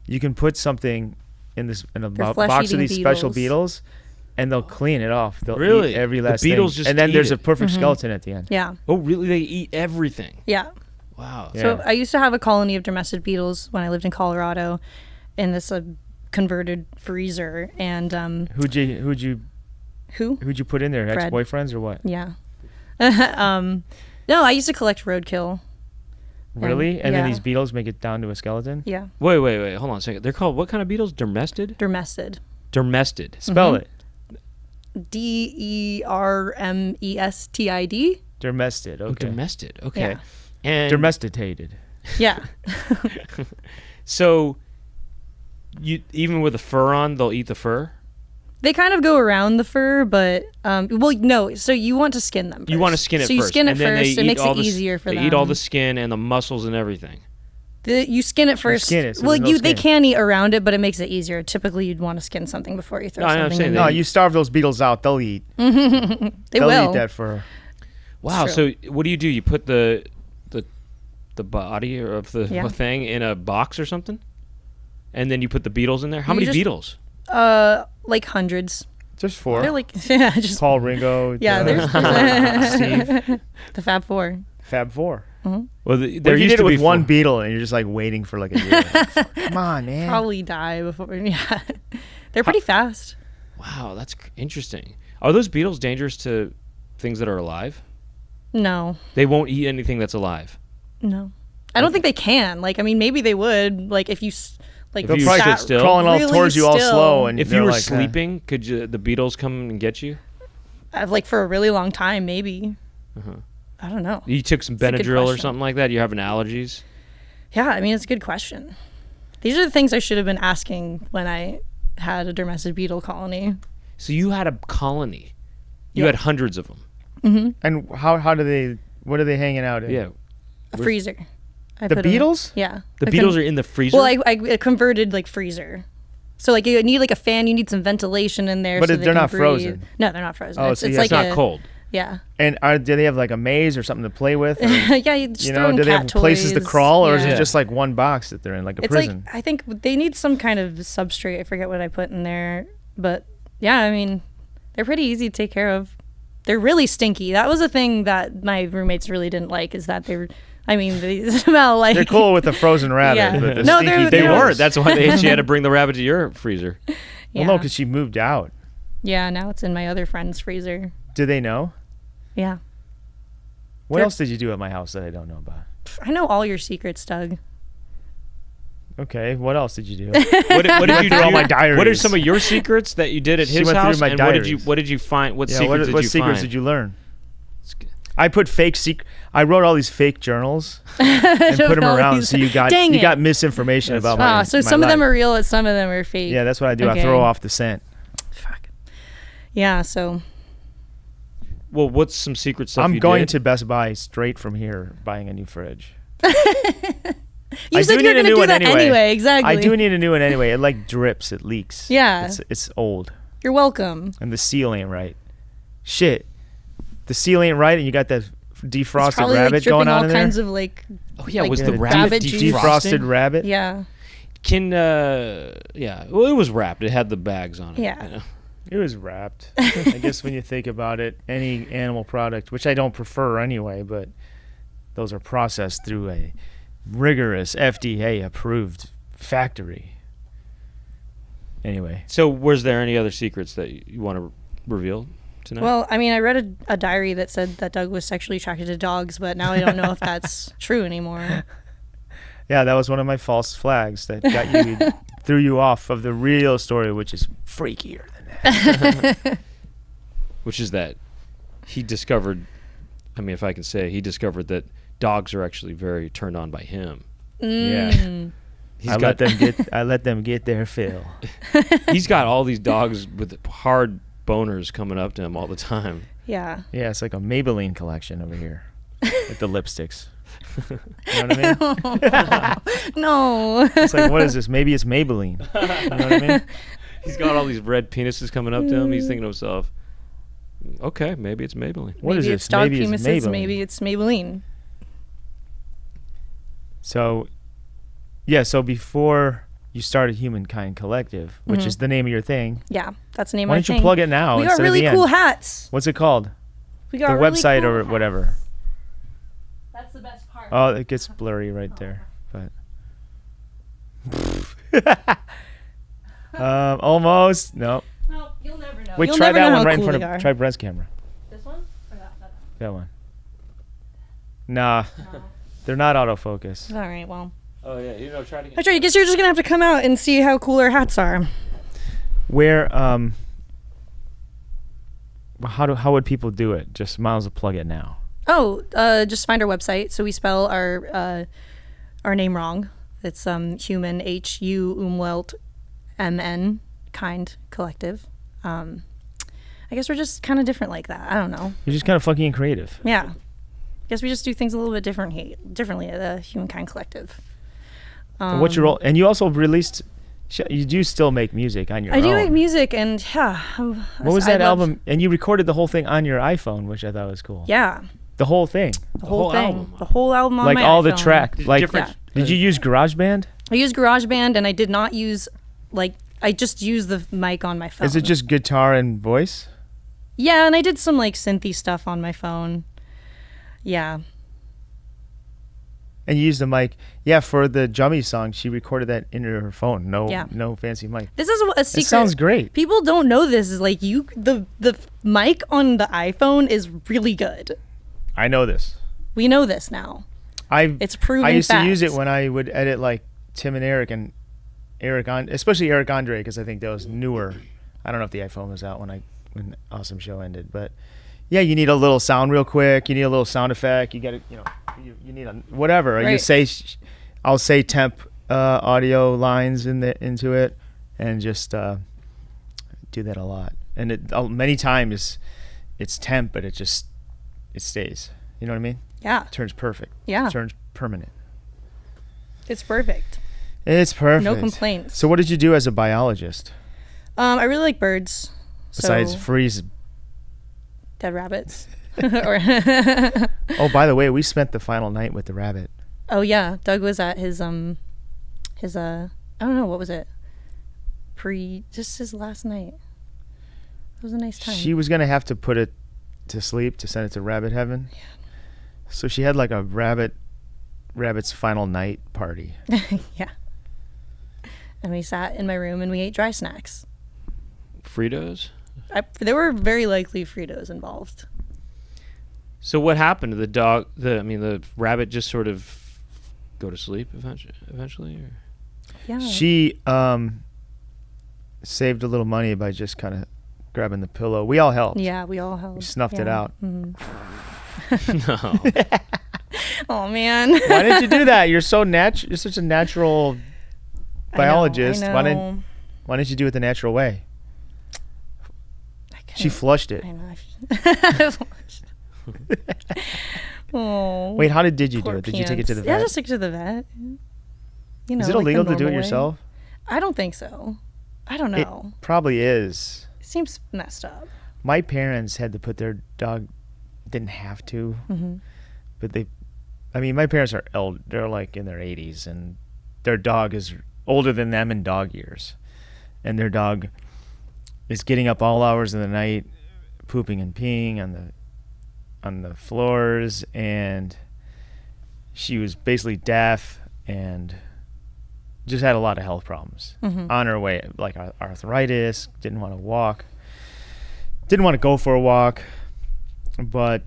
You can put something in a box of flesh-eating these special beetles. beetles, and they'll clean it off. They'll Really? eat every The last beetles thing. just And then eat there's it? a perfect skeleton at the end. Yeah. Oh, really? They eat everything. Yeah. Wow. Yeah. So I used to have a colony of dermestid beetles when I lived in Colorado in this converted freezer. And Who'd you who? put in there? Fred. Ex-boyfriends or what? Yeah. No, I used to collect roadkill. Really? And then yeah. these beetles make it down to a skeleton? Yeah. Wait. Hold on a second. They're called what kind of beetles? Dermestid? Dermestid. Dermestid. Spell it. Dermestid. Dermestid. Oh, Okay. dermestid. Okay. Yeah. And Domesticated. Yeah. so, even with the fur on, they'll eat the fur. They kind of go around the fur, but no. So you want to skin them. First. You want to skin it So you first. skin it and then first. they It eat makes all it the easier for them. They eat all the skin and the muscles and everything. You skin it first. skin it, so well, there's no they skin. can eat around it, but it makes it easier. Typically, you'd want to skin something before you throw No, I know what I'm something saying. in. No, there. you starve those beetles out. They'll eat. They They'll will. eat that fur. Wow. It's So what do? You put the body of the Yeah. thing in a box or something, and then you put the beetles in there. How You many just- beetles? Like hundreds. Just 4. They're like just Paul, Ringo. yeah. There's Steve. the Fab Four. Fab 4. Well, What there if you used did to it be with one four. beetle and you're just like waiting for like a year? Come on, man. Probably die before. Yeah, they're pretty fast. Wow, that's interesting. Are those beetles dangerous to things that are alive? No, They won't eat anything that's alive. no. I don't think they can. Like, I mean, maybe they would. Like, if you like If They'll you probably sat sit still? crawling all really towards you all still. slow. And If they're you were like, sleeping, could the beetles come and get you? like for a really long time, maybe. Uh-huh. I don't know. You took some It's a good Benadryl or question. something like that? You're having allergies? Yeah, I mean, it's a good question. These are the things I should have been asking when I had a dermestid beetle colony. So you had a colony. You Yeah. had hundreds of them. And how do they? What are they hanging out in? Yeah. A freezer. I The put 'em- beetles? Yeah. The I beetles con- are in the freezer? Well, I converted like freezer. So like you need like a fan, you need some ventilation in there. But so they're they can not breathe. frozen. No, they're not frozen. Oh, it's so it's yeah, like it's not a, cold. Yeah. And do they have like a maze or something to play with? Or, Yeah, you just you throw know, in do they cat have places to toys. crawl, or is Yeah. it just like one box that they're in, like a It's prison? like I think they need some kind of substrate. I forget what I put in there, but yeah, I mean, they're pretty easy to take care of. They're really stinky. That was a thing that my roommates really didn't like. Is that they smell like They're cool with the frozen rabbit, Yeah. but the No, stinky they're- They beetles- weren't. That's why she had to bring the rabbit to your freezer. Well, no, because she moved out. Yeah, now it's in my other friend's freezer. Do they know? Yeah, What They're- else did you do at my house that I don't know about? I know all your secrets, Doug. Okay, what else did you do? What did you through do? all my What are diaries. some of your secrets that you did at She his went through house? my And diaries. what did you find? What Yeah, secrets what did you secrets find? did you learn? I put I wrote all these fake journals and put them All around, these- so you Dang it. got misinformation about my. So my some of them life. are real, and some of them are fake. Yeah, that's what I do. Okay. I throw off the scent. Fuck. Yeah. So Well, what's some secret stuff I'm you going did? to Best Buy straight from here, buying a new fridge. you I said do you were need a going to new do one that anyway. Exactly. I do need a new one anyway. It like drips, it leaks. Yeah. It's old, You're welcome. and the seal ain't right. Shit, the seal ain't right, and you got that It's defrosted probably rabbit like dripping going on all in there. kinds of like. Oh yeah, like was Yeah, the the rabbit rabbit juice. defrosted rabbit. Yeah. Can yeah. Well, it was wrapped. It had the bags on it. Yeah. you know. It was wrapped. I guess when you think about it, any animal product, which I don't prefer anyway, but those are processed through a rigorous FDA-approved factory. Anyway, So, was there any other secrets that you want to reveal tonight? Well, I mean, I read a diary that said that Doug was sexually attracted to dogs, but now I don't know if that's true anymore. yeah, that was one of my false flags that got you threw you off of the real story, which is freakier than that. Which is that he discovered. I mean, if I can say, he discovered that dogs are actually very turned on by him. Yeah. He's I got let them get their fill. he's got all these dogs with hard boners coming up to him all the time. Yeah. Yeah, it's like a Maybelline collection over here with the lipsticks. You know what I mean? No. It's like, what is this? Maybe it's Maybelline. You know what I mean? He's got all these red penises coming up to him. He's thinking to himself, okay, maybe it's Maybelline. What is Maybe this? it's dog Maybe it's penises. Maybelline. Maybe it's Maybelline. So, yeah, so before you started Humankind Collective, which is the name of your thing, Yeah, that's the name why of don't my you thing. plug it now We got instead really of the cool end? hats. What's it called? We The got really website cool or hats. whatever. That's the best part. Oh, it gets blurry right there. But almost. No. Well, you'll never know. Wait, You'll try never that know one how right in cool front we of. are. Try Brent's camera. This one? Or that? That one. Nah, they're not autofocus. All right, well. Oh, yeah. Try to get... I guess you're just going to have to come out and see how cool our hats are. Where how would people do it? Just might as well plug it now. Oh, just find our website. So we spell our name wrong. It's human, HU MN, kind collective. I guess we're just kind of different like that. I don't know. You're just kind of fucking creative. Yeah. Guess we just do things a little bit differently at the Humankind Collective. And what's your role? And you also released. You do still make music on your own. I do make music, and yeah. What was that album? And you recorded the whole thing on your iPhone, which I thought was cool. Yeah, The whole thing. the whole whole thing, album. the whole album on Like my all the iPhone. track. Like different- did you use GarageBand? I used GarageBand, and I did not use I just used the mic on my phone. Is it just guitar and voice? Yeah, and I did some synthy stuff on my phone. Yeah. And you used the mic. Yeah, for the Jummy song, she recorded that in her phone. Yeah. No fancy mic. This is a secret. It sounds great. People don't know this. Is the mic on the iPhone is really good. I know this. We know this now. It's proven. I used to use it fact. when I would edit like Tim and Eric especially Eric Andre, because I think that was newer. I don't know if the iPhone was out when Awesome Show ended, but yeah, you need a little sound real quick. You need a little sound effect. You got to, you need a whatever. Right. You say, I'll say temp audio lines into it, and just do that a lot. And many times it's temp, but it stays. You know what I mean? Yeah. It turns perfect. Yeah. It turns permanent. It's perfect. It's perfect. No complaints. So what did you do as a biologist I really like birds. besides So, freeze? dead rabbits. Or Oh, by the way, we spent the final night with the rabbit. oh yeah, Doug was at his I don't know, what was it? Just his last night. It was a nice time. She was gonna have to put it to sleep to send it to rabbit heaven. Yeah. So she had like a rabbit's final night party. Yeah. And we sat in my room and we ate dry snacks. Fritos? There were very likely Fritos involved. So what happened to the dog? The rabbit just sort of go to sleep eventually? Or? Yeah. She saved a little money by just kind of grabbing the pillow. We all helped. Yeah, we all held. We snuffed it yeah. out. No. Oh man. Why didn't you do that? You're so You're such a natural biologist. I know. Why didn't you do it the natural way? She flushed it. I know. Oh. Wait, how did you do poor it? Did you take it to the Pants. Yeah, vet? just take it to the vet. You know, Is it like the illegal to do it normal way. yourself? I don't think so. I don't know. It probably is. It seems messed up. My parents had to put their dog, didn't have to, but my parents are they're like in their 80s, and their dog is older than them in dog years. And their dog is getting up all hours of the night, pooping and peeing on the floors, and she was basically deaf and just had a lot of health problems on her way, like arthritis, didn't want to walk, didn't want to go for a walk, but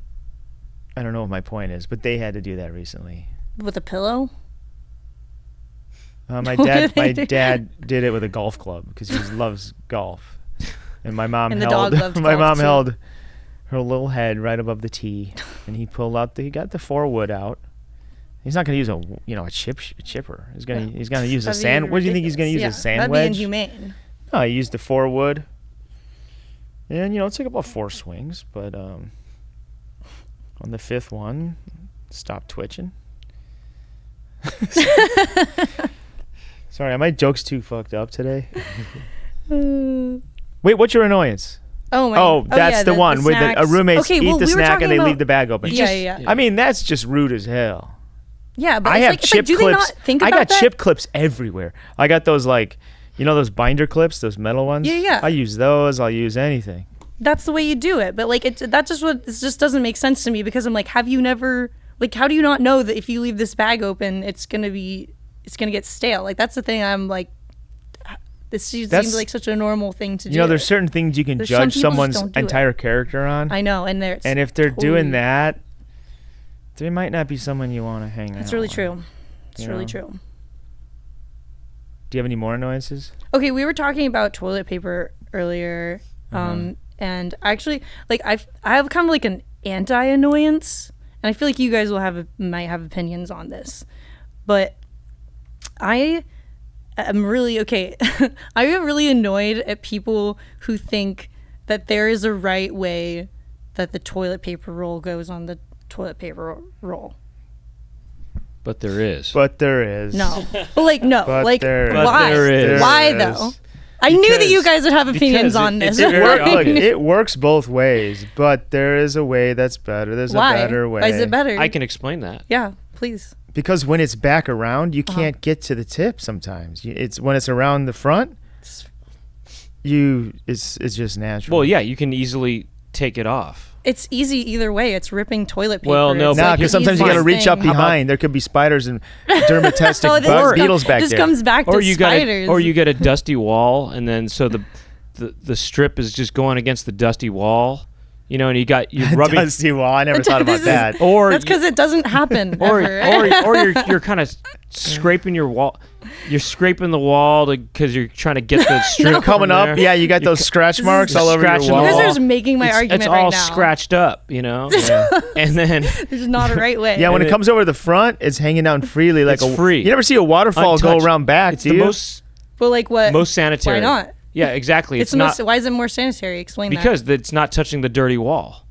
I don't know what my point is, but they had to do that recently. With a pillow? My dad did it with a golf club because he loves golf, and my mom And the dog loved my golf, mom too. held her little head right above the tee, and he got the 4-wood out. He's not going to use a chipper. He's going to use a That'd be sand. What do you think he's going to use? ridiculous. A sand That'd wedge? be inhumane. No, he used the 4-wood, and it took about 4 swings, but on the 5th one, stopped twitching. Sorry, are my jokes too fucked up today? Wait, what's your annoyance? That's the one where a roommates eat the snack and they leave the bag open. Yeah. I mean, that's just rude as hell. Yeah, but I have chip do clips. they not think about I got that? chip clips everywhere. I got those those binder clips, those metal ones. Yeah. I use those. I'll use anything. That's the way you do it. But it just doesn't make sense to me because I'm like, have you never how do you not know that if you leave this bag open, it's gonna get stale? Like that's the thing. I'm like, this seems like such a normal thing to do. You know, there's certain things you can judge someone's entire it. character on. I know, and if they're doing that, they might not be someone you want to hang out. That's really with. true. It's really true. Do you have any more annoyances? Okay, we were talking about toilet paper earlier, and actually, I have kind of like an anti-annoyance, and I feel like you guys might have opinions on this, but I am really I get really annoyed at people who think that there is a right way that the toilet paper roll goes on the toilet paper roll. But there is. No. But no. But why? there is. Why though? I knew that you guys would have opinions on this. It works both ways, but there is a way that's better. There's Why? a better way. Why is it better? I can explain that. Yeah, please. Because when it's back around, you can't get to the tip sometimes. It's when it's around the front, it's just natural. Well, yeah, you can easily take it off. It's easy either way. It's ripping toilet paper. Well, no, because sometimes you got to reach up behind. There could be spiders and dermatestic beetles back there. This comes back to spiders. Or you get a dusty wall, and then so the strip is just going against the dusty wall, and you're rubbing dusty wall. I never thought about that. Or that's because it doesn't happen. Or you're kind of scraping your wall. You're scraping the wall because you're trying to get the strip coming up. Yeah, you got those scratch marks all over your wall. You guys are just making my argument right right now. It's all scratched up, Yeah. And then there's not a right way. Yeah, when it comes over the front, it's hanging down freely like free. You never see a waterfall go around back, it's do the you? What? Most sanitary. Why not? Yeah, exactly. It's not. Why is it more sanitary? Explain that. Because it's not touching the dirty wall.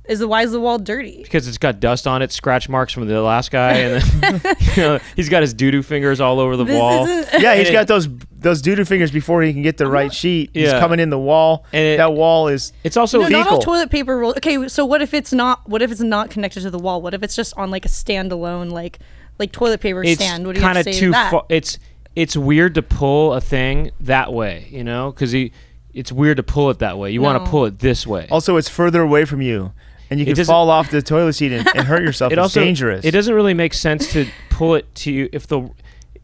Why is the wall dirty? Because it's got dust on it, scratch marks from the last guy, and then he's got his doo-doo fingers all over the wall. Yeah, he's got those doo-doo fingers before he can get the right sheet. Yeah. He's coming in the wall. And that wall is. It's also not fecal. all toilet paper roll. Okay, so what if it's not? What if it's not connected to the wall? What if it's just on like a standalone like toilet paper stand? What do you have to say to that? It's weird to pull a thing that way, because it's weird to pull it that way. You want to pull it this way. Also, it's further away from you. And you can fall off the toilet seat and hurt yourself. It's dangerous. It doesn't really make sense to pull it to you if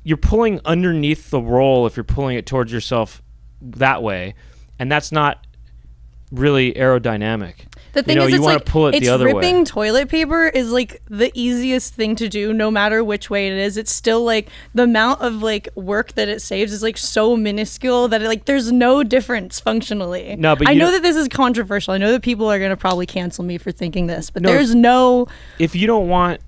you're pulling underneath the roll if you're pulling it towards yourself that way, and that's not really aerodynamic. The thing is, you want to pull it the other way. Ripping toilet paper is like the easiest thing to do, no matter which way it is. It's still like the amount of like work that it saves is like so minuscule that there's no difference functionally. No, but I know that this is controversial. I know that people are gonna probably cancel me for thinking this, but there's If you don't want,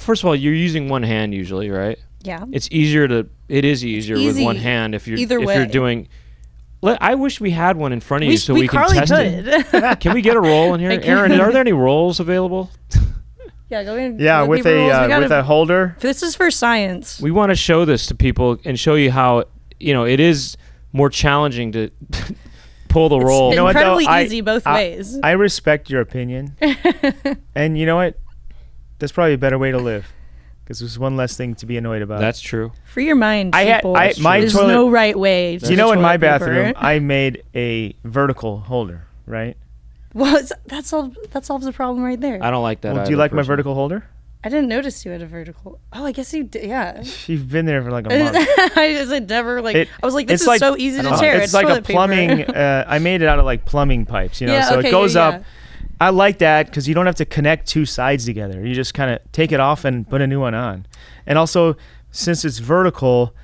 first of all, you're using one hand usually, right? Yeah. It is easier with one hand if you're doing. I wish we had one in front of you so we can test it. Can we get a roll in here, Aaron? Are there any rolls available? Yeah, go in. Yeah, with a holder. This is for science. We want to show this to people and show you how it is more challenging to pull the roll. It's incredibly easy both ways. I respect your opinion, and you know what? There's probably a better way to live. Because there's one less thing to be annoyed about. That's true. Free your mind, people. There's no right way. In my bathroom, I made a vertical holder, right? Well, that solves the problem right there. I don't like that. Well, do you like my vertical holder? I didn't notice you had a vertical. Oh, I guess you did. Yeah. You've been there for like a month. I just never I was like, this is so easy to tear. It's like a plumbing. I made it out of like plumbing pipes, Yeah, so okay, it goes yeah. up. I like that because you don't have to connect two sides together. You just kind of take it off and put a new one on. And also, since it's vertical,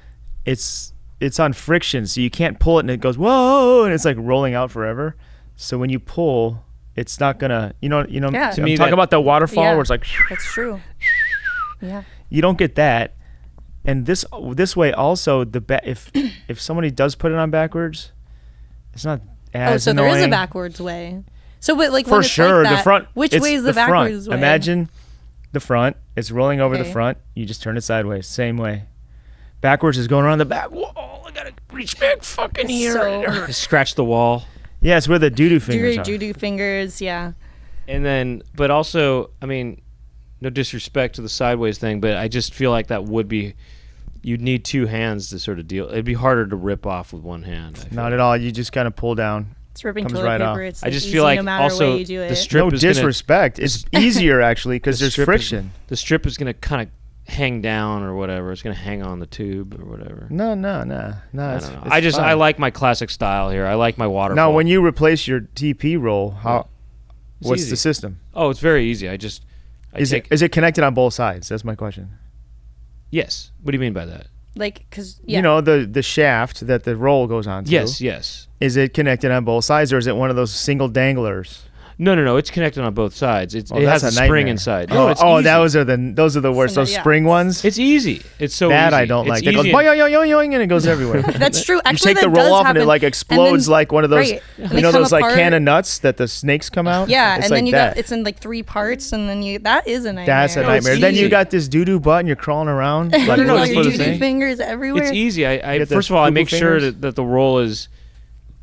it's on friction, so you can't pull it and it goes whoa, and it's like rolling out forever. So when you pull, it's not gonna, Yeah. To me, talk about the waterfall where it's like. That's true. Yeah. You don't get that, and this way also if somebody does put it on backwards, it's not as annoying. There is a backwards way. So, but like for when it's sure, like that, the front. Which way is the backwards way? Imagine the front. It's rolling over the Okay. front. You just turn it sideways. Same way. Backwards is going around the back wall. I gotta reach back fucking here. So Scratch the wall. Yeah, it's where the doo-doo fingers are. doo-doo fingers, yeah. And then, but also, I mean, no disrespect to the sideways thing, but I just feel like that would be, you'd need two hands to sort of deal. It'd be harder to rip off with one hand. I feel. Not at all. You just kind of pull down. It's ripping Comes toilet right paper. off. It's I just easy feel like no matter also way you do the it. strip No is gonna, disrespect. It's easier, actually, because the there's strip is- friction. the strip is going to kind of hang down or whatever. It's going to hang on the tube or whatever. No. I It's, don't know. it's I fine. like my classic style here. I like my waterfall. Now, when you replace your TP roll, It's what's easy. the system? Oh, it's very easy. I Is it connected on both sides? That's my question. Yes. What do you mean by that? Like, because, yeah. You know, the shaft that the roll goes on to. Yes. Is it connected on both sides, or is it one of those single danglers? No. It's connected on both sides. It That's has a a spring nightmare. inside. Oh, No, it's easy. those are the worst. So, Those yeah. spring ones. It's easy. It's so that easy. I don't It's like. It goes easy boing, yoing, yoing, yoing, and it goes everywhere. That's true. You Actually, take the that roll does off and happen. it like explodes then- like one of those. right. And You they know come those like apart. can of nuts that the snakes come out. Yeah, It's and like then you that. got it's in like 3 parts, and then that is a nightmare. That's a No, it's nightmare. Then you easy. got this doo doo butt and you're crawling around. Like, no, looking it's for the easy. thing. Fingers everywhere. It's easy. I get the first of all, I poo-poo make sure fingers? that the roll is.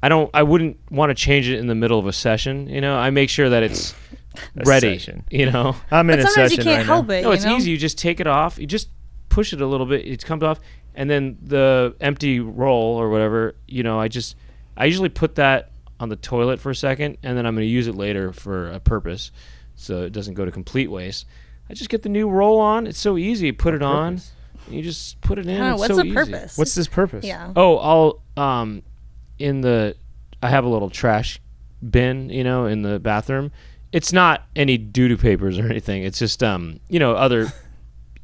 I wouldn't want to change it in the middle of a session. You know, I make sure that it's ready. session. You know. I'm in But a sometimes session you can't right help now. it. No, it's you know? easy. You just take it off. You just push it a little bit. It comes off, and then the empty roll or whatever. You know, I usually put that on the toilet for a second, and then I'm going to use it later for a purpose, so it doesn't go to complete waste. I just get the new roll on. It's so easy. You put it on. You just put it in. I don't know, It's what's so the easy. purpose? What's this purpose? Yeah. Oh, I'll I have a little trash bin, you know, in the bathroom. It's not any doo-doo papers or anything. It's just other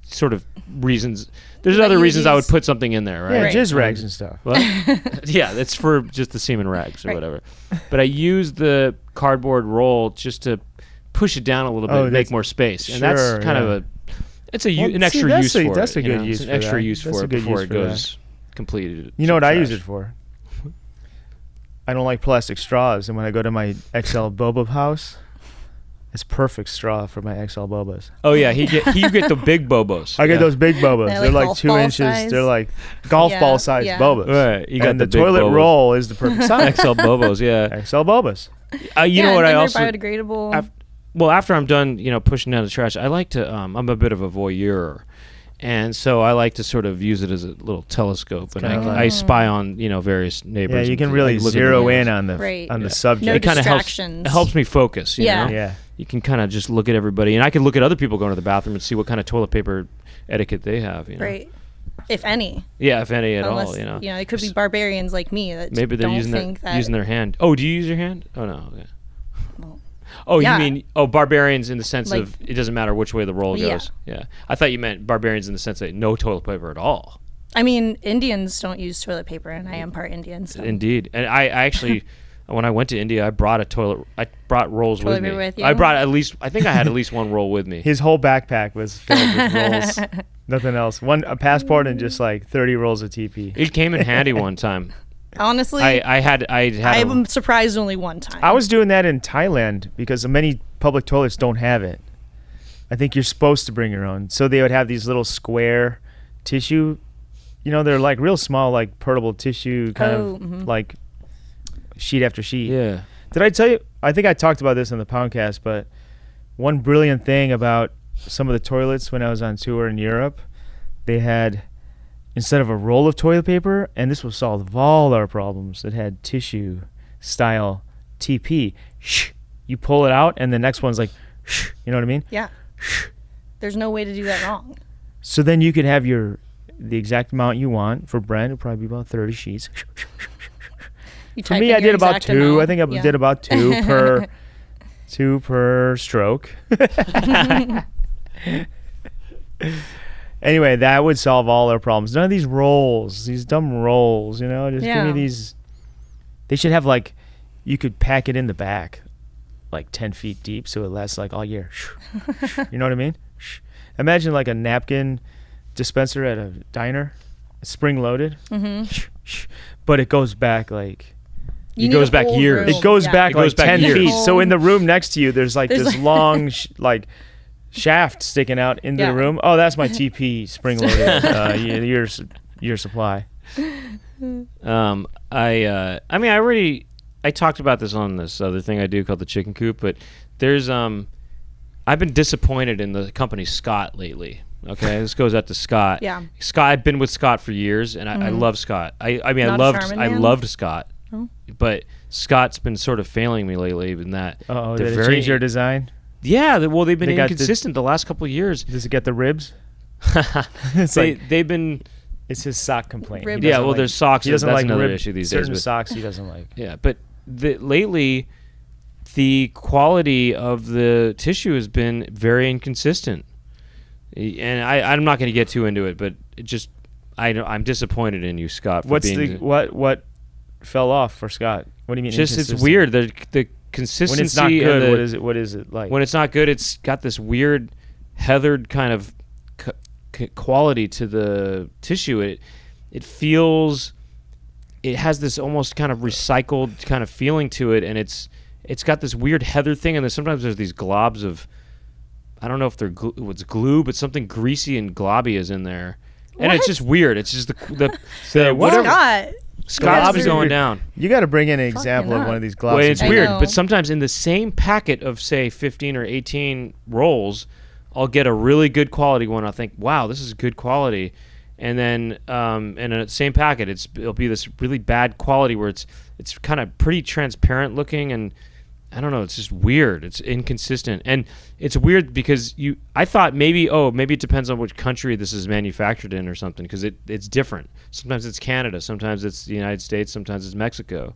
sort of reasons. There's That other you reasons I would use- put something in there, right? Yeah, Right. jizz rags and stuff. What? Yeah, that's for just the semen rags or Right. whatever. But I use the cardboard roll just to push it down a little bit, Oh, and that's- make more space, and that's sure, kind yeah. of an Well, extra see, use for that's it. a good you know? use It's for an extra that. use That's for a it good before use it for that. goes completed. You know what I use it trash. for? I don't like plastic straws, and when I go to my XL boba house, it's perfect straw for my XL bobas. Oh yeah, you get the big bobos. I get Yeah. those big bobas. They're They're like like golf 2 ball inches. size? They're like golf Yeah, ball sized yeah. bobas. Right, you got and the the big toilet bobos. roll is the perfect size. XL bobos, yeah. XL bobas. You know what I also biodegradable. well after I'm done, pushing down the trash, I like to I'm a bit of a voyeur. And so I like to sort of use it as a little telescope, and kinda I spy on various neighbors. Yeah, you and can things. really I look at zero the in windows. on the Right. on the Yeah. subject. No It kind of distractions. helps me focus. You Yeah. know? Yeah. You can kind of just look at everybody, and I can look at other people going to the bathroom and see what kind of toilet paper etiquette they have. You know? Right. If any. Yeah, if any at Unless, all. You know. it could be barbarians like me that Maybe they're don't using think that. using their hand. Oh, do you use your hand? Oh no. Okay. Well, Oh, yeah. you mean barbarians in the sense Like- of it doesn't matter which way the roll Yeah. goes. Yeah. I thought you meant barbarians in the sense that no toilet paper at all. I mean, Indians don't use toilet paper, and I am part Indian. So. Indeed. And I actually when I went to India, I brought rolls Toilet with me. paper with you? I think I had at least one roll with me. His whole backpack was filled with rolls. Nothing else. A passport and just like 30 rolls of TP. It came in handy one time. Honestly, I had I'm surprised only one time. I was doing that in Thailand because many public toilets don't have it. I think you're supposed to bring your own. So they would have these little square tissue, they're like real small, like portable tissue kind of like sheet after sheet. Yeah. Did I tell you? I think I talked about this on the Poundcast, but one brilliant thing about some of the toilets when I was on tour in Europe, they had, instead of a roll of toilet paper, and this will solve all our problems, it had tissue style TP. Shh. You pull it out, and the next one's like, shh. You know what I mean? Yeah. There's no way to do that wrong. So then you could have the exact amount you want. For Brent, it'd probably be about 30 sheets. You For type me, in I your did about exact 2. amount. I think I Yeah. did about 2 per stroke. Anyway, that would solve all our problems. None of these rolls, these dumb rolls, just give Yeah. me these. They should have you could pack it in the back, like 10 feet deep, so it lasts like all year. You know what I mean? Imagine like a napkin dispenser at a diner, spring loaded, but it goes back like. You It need goes a back whole years. room. It goes Yeah. back It goes like back 10 years. feet. So in the room next to you, there's like There's this like- long, shaft sticking out into the room. Oh, that's my TP spring loaded your supply. I talked about this on this other thing I do called the chicken coop, but there's I've been disappointed in the company Scott lately. Okay, this goes out to Scott. Yeah. Scott, I've been with Scott for years, and I love Scott. I loved Scott, but Scott's been sort of failing me lately in that. Oh, did they change their design? Yeah, well, they've been inconsistent the last couple of years. Does it get the ribs? They've been. It's his sock complaint. Yeah, well, there's socks. He doesn't that's like another issue these days. Certain socks he doesn't like. Yeah, but lately, the quality of the tissue has been very inconsistent. And I'm not going to get too into it, but I'm disappointed in you, Scott. What fell off for Scott? What do you mean? Just it's weird. The consistency. When it's not good, what is it like? When it's not good, it's got this weird heathered kind of quality to the tissue. It feels. It has this almost kind of recycled kind of feeling to it, and it's got this weird heather thing, and sometimes there's these globs of. I don't know if they're what's glue, but something greasy and globby is in there, and it's just weird. It's just the whatever. Scott's been going down. You got to bring in an example of one of these globs. Well, it's weird, but sometimes in the same packet of say 15 or 18 rolls, I'll get a really good quality one. I'll think, wow, this is good quality, and then in the same packet, it'll be this really bad quality where it's kind of pretty transparent looking and. I don't know. It's just weird. It's inconsistent, and it's weird because I thought maybe it depends on which country this is manufactured in or something because it's different. Sometimes it's Canada, sometimes it's the United States, sometimes it's Mexico,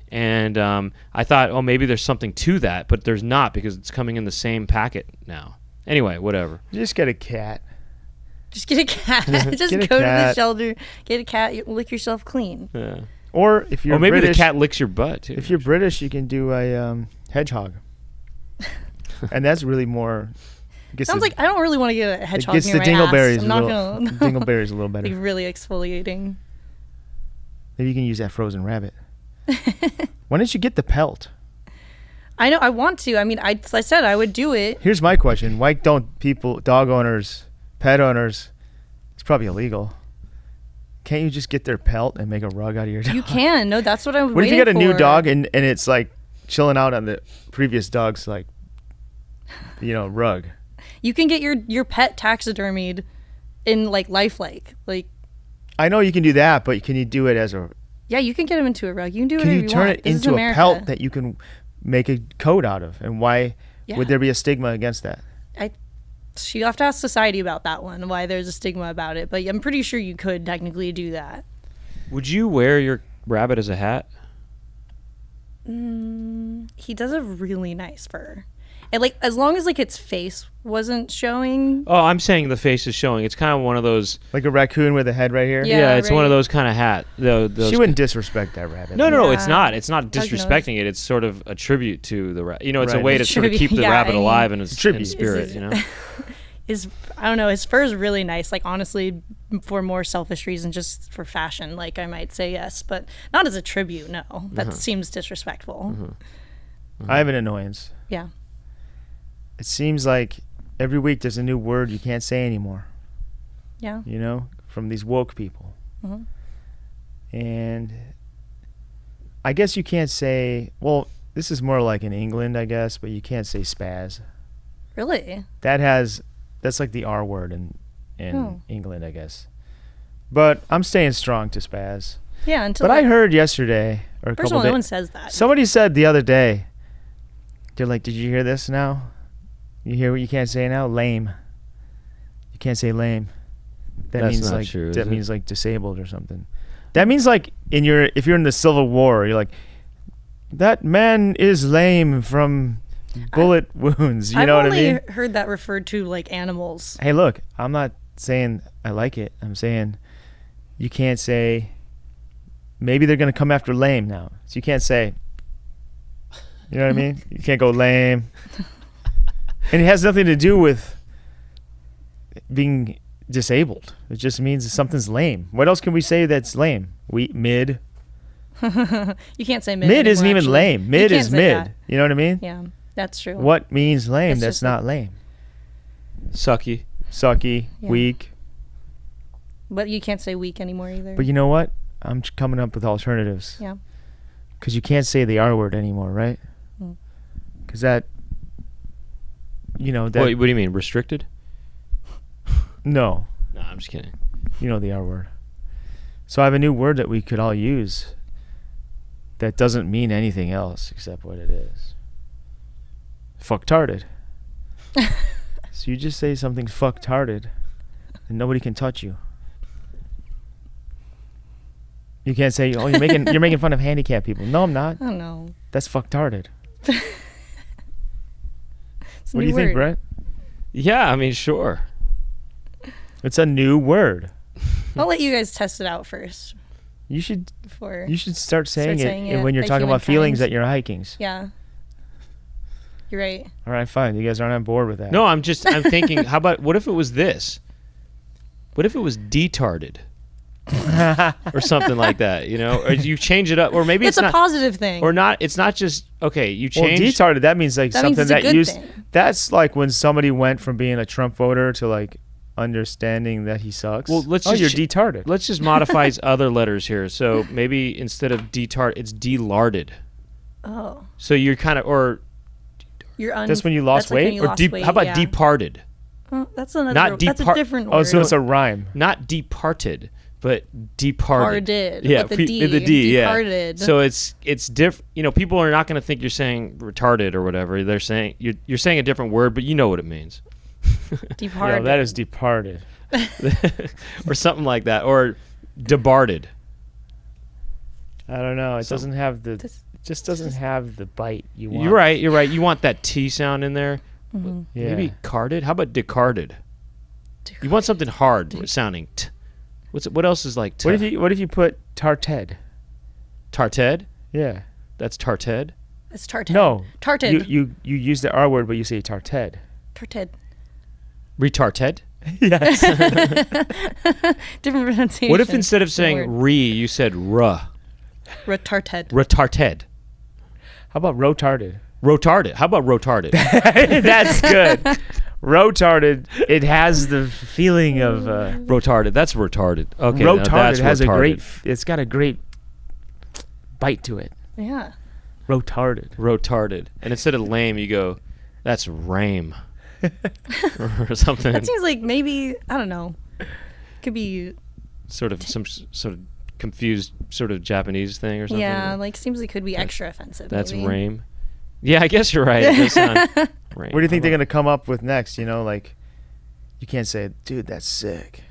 and I thought maybe there's something to that, but there's not because it's coming in the same packet now. Anyway, whatever. Just get a cat. Just get a cat. Just go to the shelter, get a cat, lick yourself clean. Yeah. Or if you're maybe British, the cat licks your butt too. If you're British, you can do a hedgehog, and that's really more. Sounds like I don't really want to get a hedgehog near my dingleberries. ass. I'm not gonna. Dingleberries a little better. Like really exfoliating. Maybe you can use that frozen rabbit. Why don't you get the pelt? I know I want to. I mean, I said I would do it. Here's my question: why don't dog owners, pet owners? It's probably illegal. Can't you just get their pelt and make a rug out of your dog? You can. No, that's what I'm. What if you get a new dog and it's like chilling out on the previous dog's like, rug? You can get your pet taxidermied in like lifelike. Like. I know you can do that, but can you do it as a? Yeah, you can get him into a rug. You can do whatever you want. Can you turn it into a pelt that you can make a coat out of? And why would there be a stigma against that? You have to ask society about that one, why there's a stigma about it. But I'm pretty sure you could technically do that. Would you wear your rabbit as a hat? He does a really nice fur. And like as long as like its face wasn't showing. Oh, I'm saying the face is showing. It's kind of one of those. Like a raccoon with a head right here? Yeah, it's one of those kind of hat. She wouldn't disrespect that rabbit. No, it's not. It's not disrespecting it. It's sort of a tribute to the rabbit. It's a way to sort of keep the rabbit alive in its spirit, I don't know, his fur is really nice. Like honestly, for more selfish reasons, just for fashion, like I might say yes, but not as a tribute. No, that seems disrespectful. I have an annoyance. Yeah. It seems like every week there's a new word you can't say anymore. Yeah. From these woke people. And I guess you can't say, well, this is more like in England, I guess, but you can't say spaz. Really? That's like the R word in England, I guess. But I'm staying strong to spaz. Yeah, But I heard yesterday, or first of all, no one says that. Somebody said the other day, they're like, did you hear this now? You hear what you can't say now? Lame. You can't say lame. That's means not like true, that means like disabled or something. That means like if you're in the Civil War, you're like, that man is lame from bullet wounds. You know what I mean? I've only heard that referred to like animals. Hey, look, I'm not saying I like it. I'm saying you can't say. Maybe they're gonna come after lame now, so you can't say. You know what I mean? You can't go lame. And it has nothing to do with being disabled. It just means something's lame. What else can we say that's lame? Mid. You can't say mid. Mid isn't anymore, even actually. lame. Mid is mid. That. You know what I mean? Yeah, that's true. What means lame? It's that's not lame. Sucky. sucky, Yeah. weak. But you can't say weak anymore either. But you know what? I'm coming up with alternatives. Yeah. Because you can't say the R word anymore, right? Mm. Because that, that. What do you mean? Restricted? No, No, I'm just kidding. you know the R word. So I have a new word that we could all use that doesn't mean anything else except what it is. Fucktarded. So you just say something's fucktarded and nobody can touch you. You can't say, "Oh, you're making fun of handicapped people." No, I'm not. Oh no. That's fucktarded. It's a What do new you think, word. Brett? Yeah, I mean, sure. It's a new word. I'll let you guys test it out first You should before. start saying, saying it it when you're like talking about feelings humankind. at your hikings. Yeah. You're right. All right, fine. You guys aren't on board with that. No, I'm thinking, how about, what if it was this? What if it was detarded? Or something like that, or you change it up, or maybe It's it's a not, positive thing. or not. It's not just okay. You Well, change. detarded, that means like That means something it's a that good used. thing. That's like when somebody went from being a Trump voter to like understanding that he sucks. Well, let's you're just detarded. Let's just modify other letters here. So maybe instead of detard, it's delarded. Oh. So you're kind of, or That's when you lost that's like when weight? you or lost deep. weight, how about yeah. departed? Oh, that's another. Not That's a depart- different Oh, word. so it's a rhyme. Not departed, but departed. Departed, Yeah, with the D, the D. departed. Yeah. So it's different. People are not going to think you're saying retarded or whatever. They're saying you're saying a different word, but you know what it means. Departed. No, that is departed. Or something like that, or debarted. I don't know. It So- doesn't have the. This- It just doesn't have the bite you want. You're right. You want that T sound in there. Mhm. Yeah. Maybe carded. How about decarded? You want something hard sounding. T. What else is like? T? What if you put tarted? Tarted? Yeah. That's tarted. It's tarted. No. Tarted. You use the R word, but you say tarted. Tarted. Retarted. Yes. Different pronunciation. What if instead of saying word. re, you said ruh? Retarted. Retarted. How about rotarded? Rotarded. How about rotarded? That's good. Rotarded. It has the feeling of Rotarded. That's retarded. Okay. now rotarded. that's Has retarded. a great. It's got a great bite to it. Yeah. Rotarded. Rotarded. And instead of lame, you go, that's rame. Or something. That seems like maybe, I don't know. Could be, Sort of some sort of confused sort of Japanese thing or something. yeah, like seems like could be extra offensive. That's maybe. rame. Yeah, I guess you're right. It does sound rame. What do you think they're gonna come up with next? Like, you can't say, "Dude, that's sick."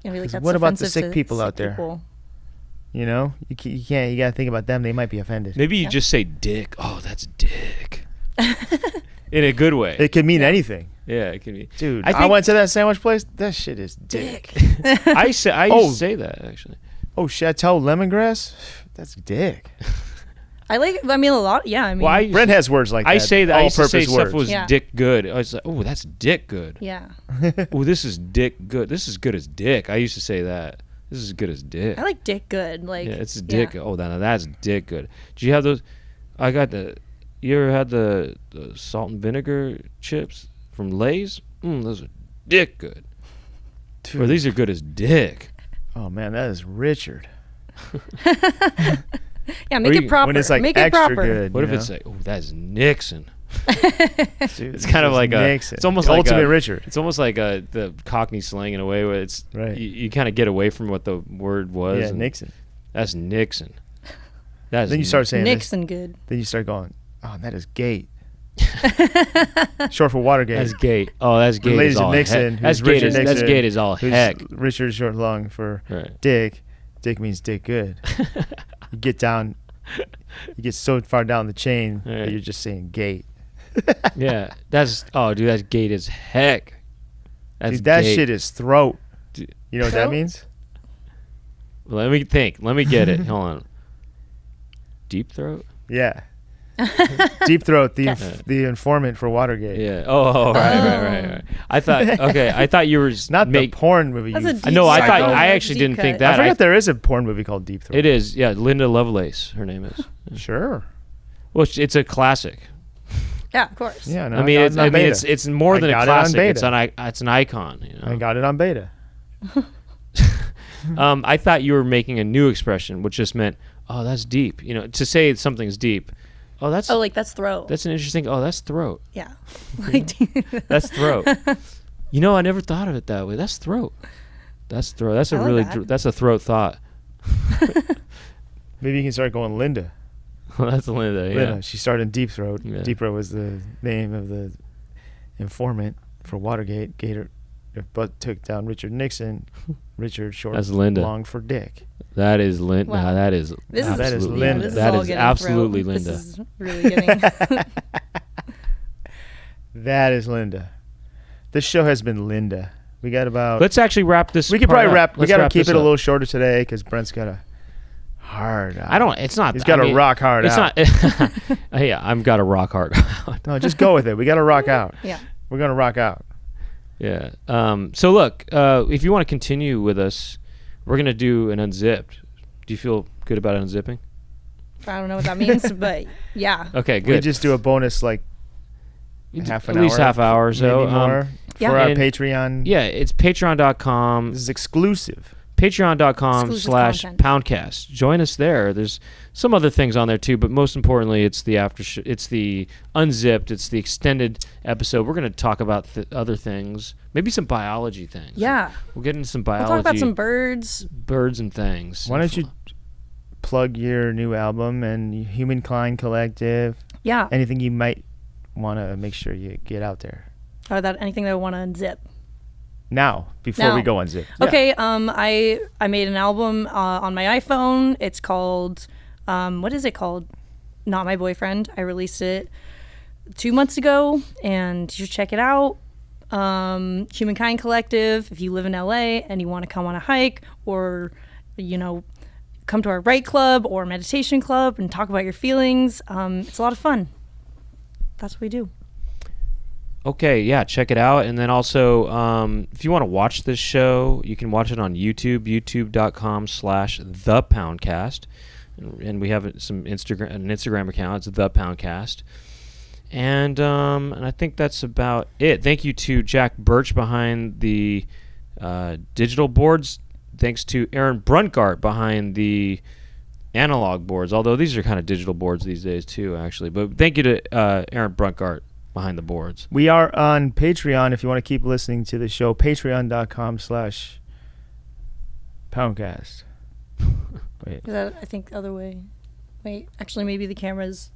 Yeah, be like, that's What about the offensive sick to people sick out there? people. You can't. You gotta think about them. They might be offended. Maybe you just say dick. Oh, that's dick. In a good way. It could mean anything. Yeah, it can be. Dude, I I think- went to that sandwich place. That shit is dick. I used Oh. to say that actually. Oh, Chateau lemongrass. That's dick. I mean, a lot. Yeah, I mean, Well, I Brent has words like that. I say that. I used to say all-purpose stuff words. was Yeah. dick good. I was like, oh, that's dick good. yeah. Oh, this is dick good. This is good as dick. I used to say that. This is good as dick. I like dick good. Like, Yeah, it's dick. Oh, that's dick good. Did you have those? You ever had the salt and vinegar chips from Lay's? Those are dick good. Dude. Or these are good as dick. Oh man, that is Richard. Yeah, make Or it proper. When it's like make it extra proper. good. What you if know? it's like, oh, that's Nixon. Dude, It's kind of this like is a. Nixon. It's almost The like ultimate a, Richard. It's almost like the Cockney slang in a way where it's Right. You kind of get away from what the word was. Yeah, and Nixon. That's Nixon. That's Then you start saying this. Nixon good. Then you start going, oh, that is gate. Short for Watergate. That's gate. Oh, that's gate. Related Is to all Nixon, heck. That's who's gate. Richard That's Nixon, gate is all Who's heck. Richard short long for Right. Dick. Dick means dick good. You get down, you get so far down the chain Right. that you're just saying gate. Yeah. That's dude. That's gate as heck. That's Dude, that gate. shit is throat. Dude. You know what that Throat? means? Let me think. Let me get it. Hold on. Deep throat. Yeah. Deep throat, the Yes. the informant for Watergate. Yeah. Oh, right. I thought you were It's not the porn movie. That's you a I know. I Deep thought. Throat. I actually Deep didn't cut. think I that. forgot there is a porn movie called Deep Throat. It is. Yeah. Linda Lovelace. Her name is. Sure. Well, it's a classic. Yeah, of course. Yeah, no, I mean, got it on beta. it's more I than a got it on classic. beta. It's an icon. You know? I got it on beta. I thought you were making a new expression, which just meant, oh, that's deep. You know, to say something's deep. Oh, that's That's throat. that's an interesting. Oh, that's throat. Yeah. Like, That's throat. You know, I never thought of it that way. That's throat. That's throat. That's a I like really that. that's a throat thought. Maybe you can start going Linda. That's Linda. Yeah. Linda. She started in Deep Throat. Yeah. Deep Throat was the name of the informant for Watergate. Gator, but took down Richard Nixon. Richard short That's Linda. long for Dick. That is Linda. Wow. That is This Now that is absolutely Linda. This is That all is getting absolutely throat. Linda. This is really getting. That is Linda. This show has been Linda. We got about. Let's actually wrap this. we could part probably up. wrap. We Let's got to wrap keep this it a up. little shorter today because Brent's got a hard. I don't. It's not. He's got I a mean, rock hard It's out. not. Yeah, I've got a rock hard. No, just go with it. We got to rock out. Yeah. We're gonna rock out. Yeah. So look, if you want to continue with us, we're gonna do an unzipped. Do you feel good about unzipping? I don't know what that means, but yeah. Okay, We good. just do a bonus like half an At least hour, half hour or so. maybe more Yeah. for our And- Patreon. Yeah, it's patreon.com. This is exclusive. Patreon.com Exclusive slash content. Poundcast. Join us there. There's some other things on there too, but most importantly, it's the it's the unzipped, it's the extended episode. We're going to talk about other things, maybe some biology things. Yeah. We'll get into some We'll biology, talk about some birds. birds and things. Why don't you plug your new album and HÜMNKInd Collective? Yeah. Anything you might want to make sure you get out there Or that anything that I want to unzip. now before we Now. go unzip. Okay, I made an album on my iPhone. It's called what is it called? Not My Boyfriend. I released it 2 months ago, and you should check it out. HÜMNKInd Collective. If you live in LA and you want to come on a hike, or come to our write club or meditation club and talk about your feelings, it's a lot of fun. That's what we do. Okay, yeah, check it out. And then also, if you want to watch this show, you can watch it on YouTube, youtube.com/thepoundcast. And we have an Instagram account. It's The Poundcast. And I think that's about it. Thank you to Jack Birch behind the digital boards. Thanks to Aaron Bruntgart behind the analog boards, although these are kind of digital boards these days too, actually. But thank you to Aaron Bruntgart behind the boards. We are on Patreon if you want to keep listening to the show. Patreon.com/Poundcast. Wait. Is that, I think, the other way. Wait, actually, maybe the cameras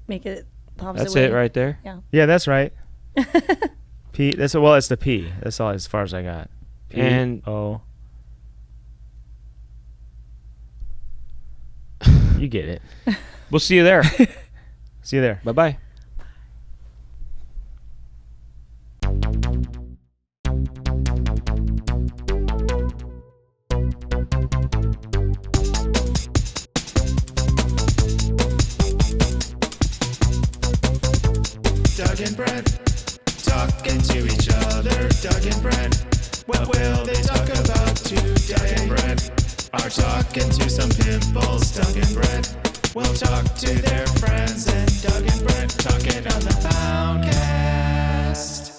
make it the opposite That's way. it right there. Yeah. Yeah, that's right. P. That's the P. That's all as far as I got. P And- O. You get it. We'll see you there. See you there. Bye-bye. Doug and Brent talking to each other. Doug and Brent, what will they talk about today? Doug and Brent are talking to some pimples. Doug and Brent will talk to their friends, and Doug and Brent talking on the Poundcast.